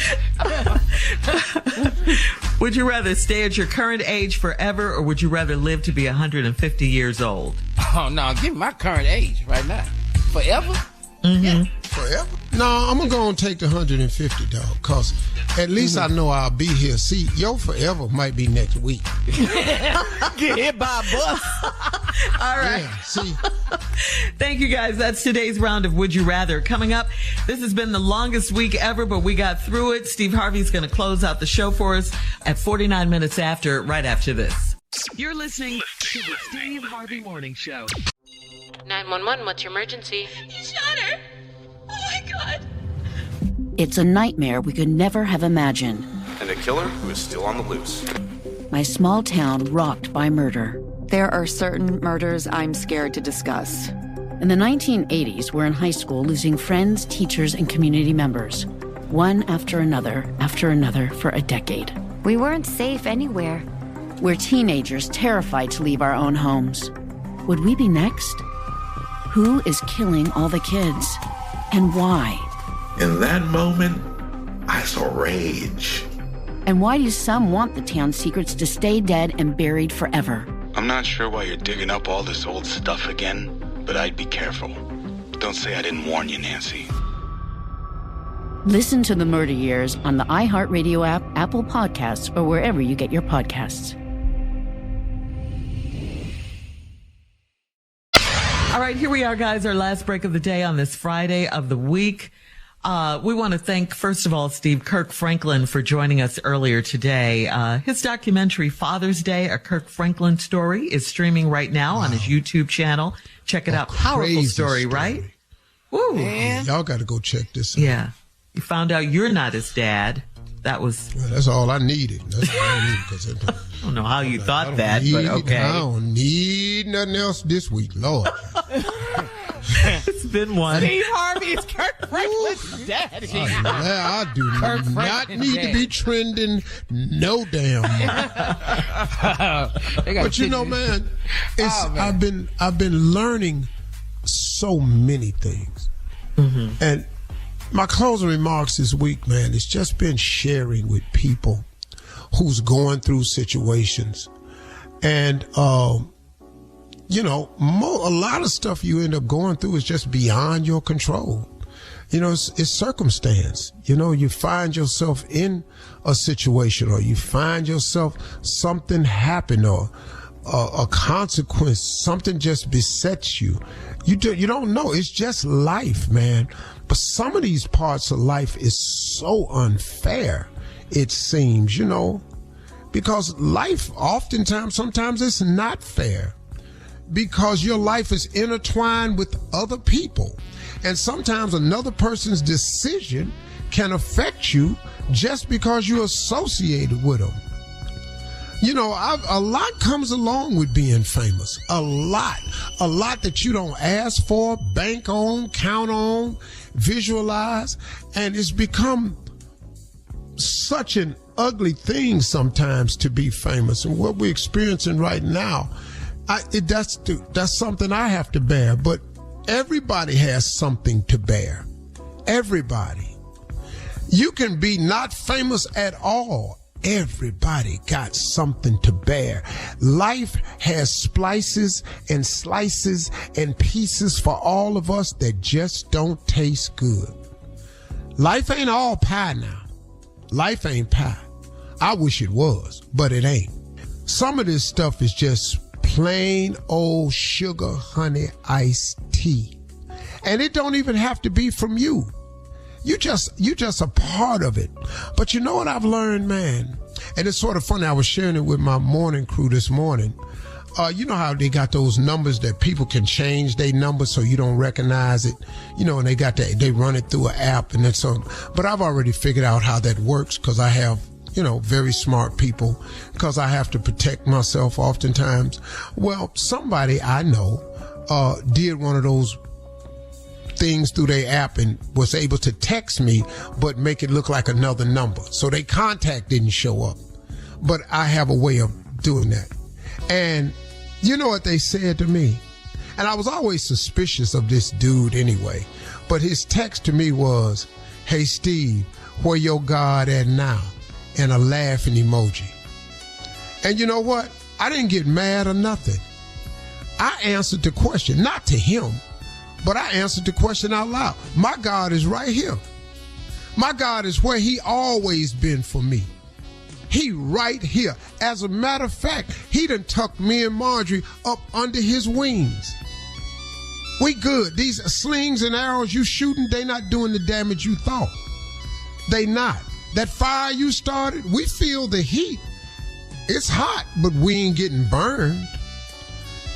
Would you rather stay at your current age forever, or would you rather live to be 150 years old? Oh, no, give me my current age right now. Forever? Mm-hmm. Yeah. Forever? No, I'm going to go and take the 150, dog, because at least I know I'll be here. See, your forever might be next week. Get hit by a bus. All right. Yeah, see. Thank you, guys. That's today's round of Would You Rather. Coming up, this has been the longest week ever, but we got through it. Steve Harvey's going to close out the show for us at 49 minutes after, right after this. You're listening to the Steve Harvey Morning Show. 911, what's your emergency? He shot her. Oh my God. It's a nightmare we could never have imagined. And a killer who is still on the loose. My small town rocked by murder. There are certain murders I'm scared to discuss. In the 1980s, we're in high school losing friends, teachers, and community members. One after another for a decade. We weren't safe anywhere. We're teenagers terrified to leave our own homes. Would we be next? Who is killing all the kids? And why? In that moment, I saw rage. And why do some want the town's secrets to stay dead and buried forever? I'm not sure why you're digging up all this old stuff again, but I'd be careful. Don't say I didn't warn you, Nancy. Listen to The Murder Years on the iHeartRadio app, Apple Podcasts, or wherever you get your podcasts. All right, here we are, guys, our last break of the day on this Friday of the week. We want to thank, first of all, Kirk Franklin for joining us earlier today. His documentary, Father's Day, A Kirk Franklin Story, is streaming right now on his YouTube channel. Check it out. Powerful story, right? Woo. Man. Y'all got to go check this out. Yeah. You found out you're not his dad. That was... Well, that's all I needed. That's all I needed. Cause I don't know how you thought that, but okay. I don't need nothing else this week, Lord. It's been one. Steve Harvey is Kirk Franklin's daddy. I do not need to be trending no damn. But you know, man, I've been learning so many things. Mm-hmm. And my closing remarks this week, man, it's just been sharing with people who's going through situations. And, you know, a lot of stuff you end up going through is just beyond your control. You know, it's circumstance. You know, you find yourself in a situation, or you find yourself something happen, or a consequence, something just besets you. You don't know. It's just life, man. But some of these parts of life is so unfair, it seems, you know, because life oftentimes, sometimes it's not fair, because your life is intertwined with other people. And sometimes another person's decision can affect you just because you're associated with them. You know, a lot comes along with being famous. A lot that you don't ask for, bank on, count on, visualize. And it's become such an ugly thing sometimes to be famous. And what we're experiencing right now, that's something I have to bear. But everybody has something to bear. Everybody. You can be not famous at all. Everybody got something to bear. Life has splices and slices and pieces for all of us that just don't taste good. Life ain't all pie now. Life ain't pie. I wish it was, but it ain't. Some of this stuff is just plain old sugar, honey, iced tea. And it don't even have to be from you. You just a part of it. But you know what I've learned, man? And it's sort of funny. I was sharing it with my morning crew this morning. You know how they got those numbers that people can change their numbers so you don't recognize it, you know, and they run it through an app and then so. But I've already figured out how that works, because I have, you know, very smart people, because I have to protect myself oftentimes. Well, somebody I know did one of those things through their app and was able to text me, but make it look like another number. So their contact didn't show up. But I have a way of doing that. And you know what they said to me? And I was always suspicious of this dude anyway. But his text to me was, "Hey, Steve, where your God at now?" And a laughing emoji. And you know what? I didn't get mad or nothing. I answered the question, not to him, but I answered the question out loud. My God is right here. My God is where he always been for me. He right here. As a matter of fact, he done tucked me and Marjorie up under his wings. We good. These slings and arrows you shooting, they not doing the damage you thought. They not. That fire you started, we feel the heat. It's hot, but we ain't getting burned.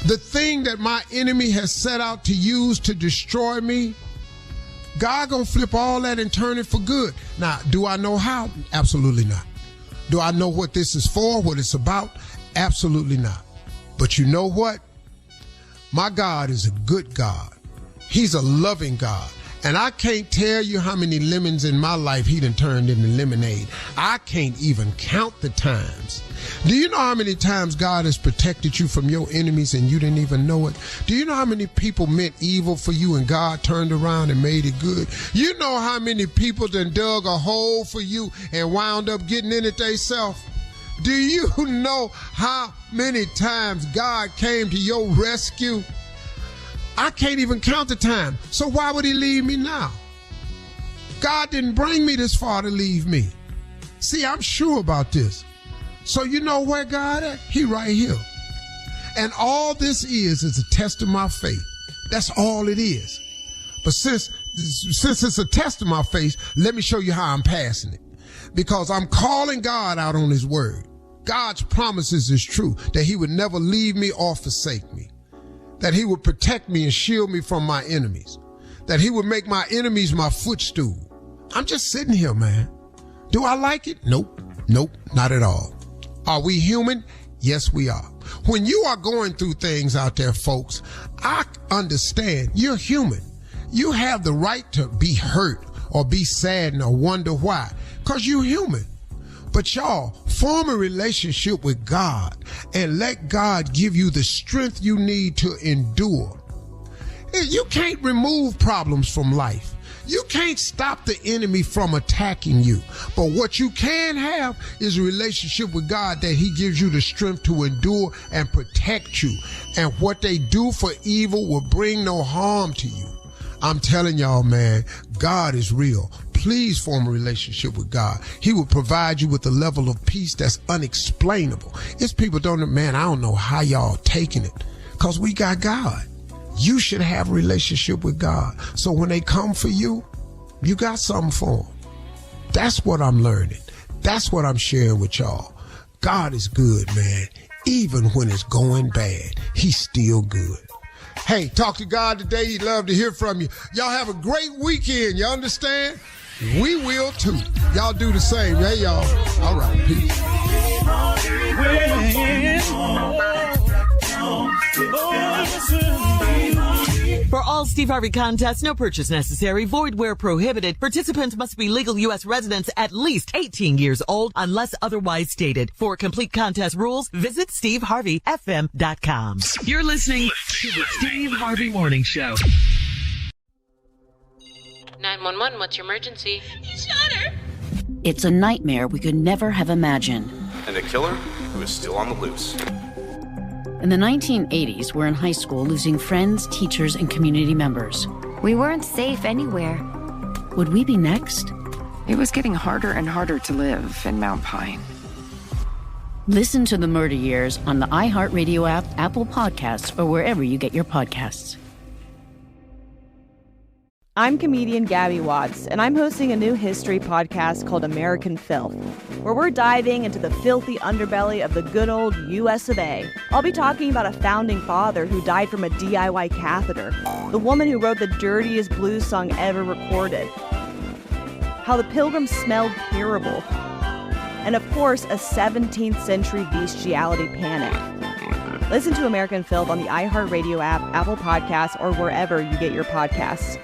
The thing that my enemy has set out to use to destroy me, God gonna flip all that and turn it for good. Now, do I know how? Absolutely not. Do I know what this is for, what it's about? Absolutely not. But you know what? My God is a good God. He's a loving God. And I can't tell you how many lemons in my life he done turned into lemonade. I can't even count the times. Do you know how many times God has protected you from your enemies and you didn't even know it? Do you know how many people meant evil for you and God turned around and made it good? You know how many people done dug a hole for you and wound up getting in it themselves? Do you know how many times God came to your rescue? I can't even count the time. So why would he leave me now? God didn't bring me this far to leave me. See, I'm sure about this. So you know where God at? He right here. And all this is a test of my faith. That's all it is. But since it's a test of my faith, let me show you how I'm passing it. Because I'm calling God out on his word. God's promises is true, that he would never leave me or forsake me. That he would protect me and shield me from my enemies. That he would make my enemies my footstool. I'm just sitting here, man. Do I like it? Nope. Nope, not at all. Are we human? Yes, we are. When you are going through things out there, folks, I understand you're human. You have the right to be hurt or be saddened or wonder why, because you're human. But y'all, form a relationship with God and let God give you the strength you need to endure. You can't remove problems from life. You can't stop the enemy from attacking you. But what you can have is a relationship with God that he gives you the strength to endure and protect you. And what they do for evil will bring no harm to you. I'm telling y'all, man, God is real. Please form a relationship with God. He will provide you with a level of peace that's unexplainable. It's people don't know, man, I don't know how y'all taking it. Because we got God. You should have a relationship with God. So when they come for you, you got something for them. That's what I'm learning. That's what I'm sharing with y'all. God is good, man. Even when it's going bad, he's still good. Hey, talk to God today. He'd love to hear from you. Y'all have a great weekend. You understand? We will too. Y'all do the same. Hey, y'all. All right. Peace. For all Steve Harvey contests, no purchase necessary, void where prohibited. Participants must be legal U.S. residents at least 18 years old unless otherwise stated. For complete contest rules, visit SteveHarveyFM.com. You're listening to the Steve Harvey Morning Show. 911, what's your emergency? He shot her. It's a nightmare we could never have imagined. And a killer who is still on the loose. In the 1980s, we're in high school losing friends, teachers, and community members. We weren't safe anywhere. Would we be next? It was getting harder and harder to live in Mount Pine. Listen to The Murder Years on the iHeartRadio app, Apple Podcasts, or wherever you get your podcasts. I'm comedian Gabby Watts, and I'm hosting a new history podcast called American Filth, where we're diving into the filthy underbelly of the good old US of A. I'll be talking about a founding father who died from a DIY catheter, the woman who wrote the dirtiest blues song ever recorded, how the Pilgrims smelled terrible, and of course, a 17th century bestiality panic. Listen to American Filth on the iHeartRadio app, Apple Podcasts, or wherever you get your podcasts.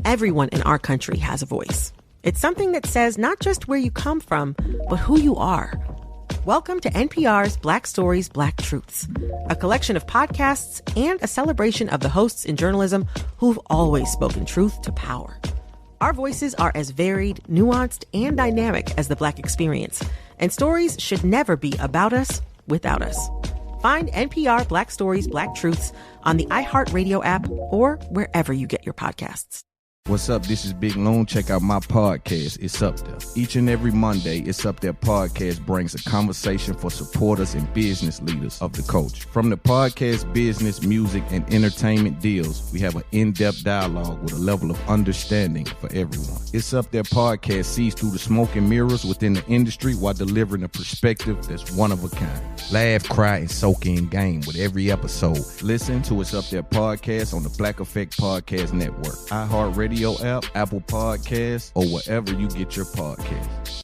Everyone in our country has a voice. It's something that says not just where you come from, but who you are. Welcome to NPR's Black Stories, Black Truths, a collection of podcasts and a celebration of the hosts in journalism who've always spoken truth to power. Our voices are as varied, nuanced, and dynamic as the Black experience, and stories should never be about us without us. Find NPR Black Stories, Black Truths on the iHeartRadio app or wherever you get your podcasts. What's up? This is Big Loon. Check out my podcast, It's Up There. Each and every Monday, It's Up There podcast brings a conversation for supporters and business leaders of the culture. From the podcast, business, music, and entertainment deals, we have an in-depth dialogue with a level of understanding for everyone. It's Up There podcast sees through the smoke and mirrors within the industry while delivering a perspective that's one of a kind. Laugh, cry, and soak in game with every episode. Listen to It's Up There podcast on the Black Effect Podcast Network, iHeartRadio app, Apple Podcasts, or wherever you get your podcasts.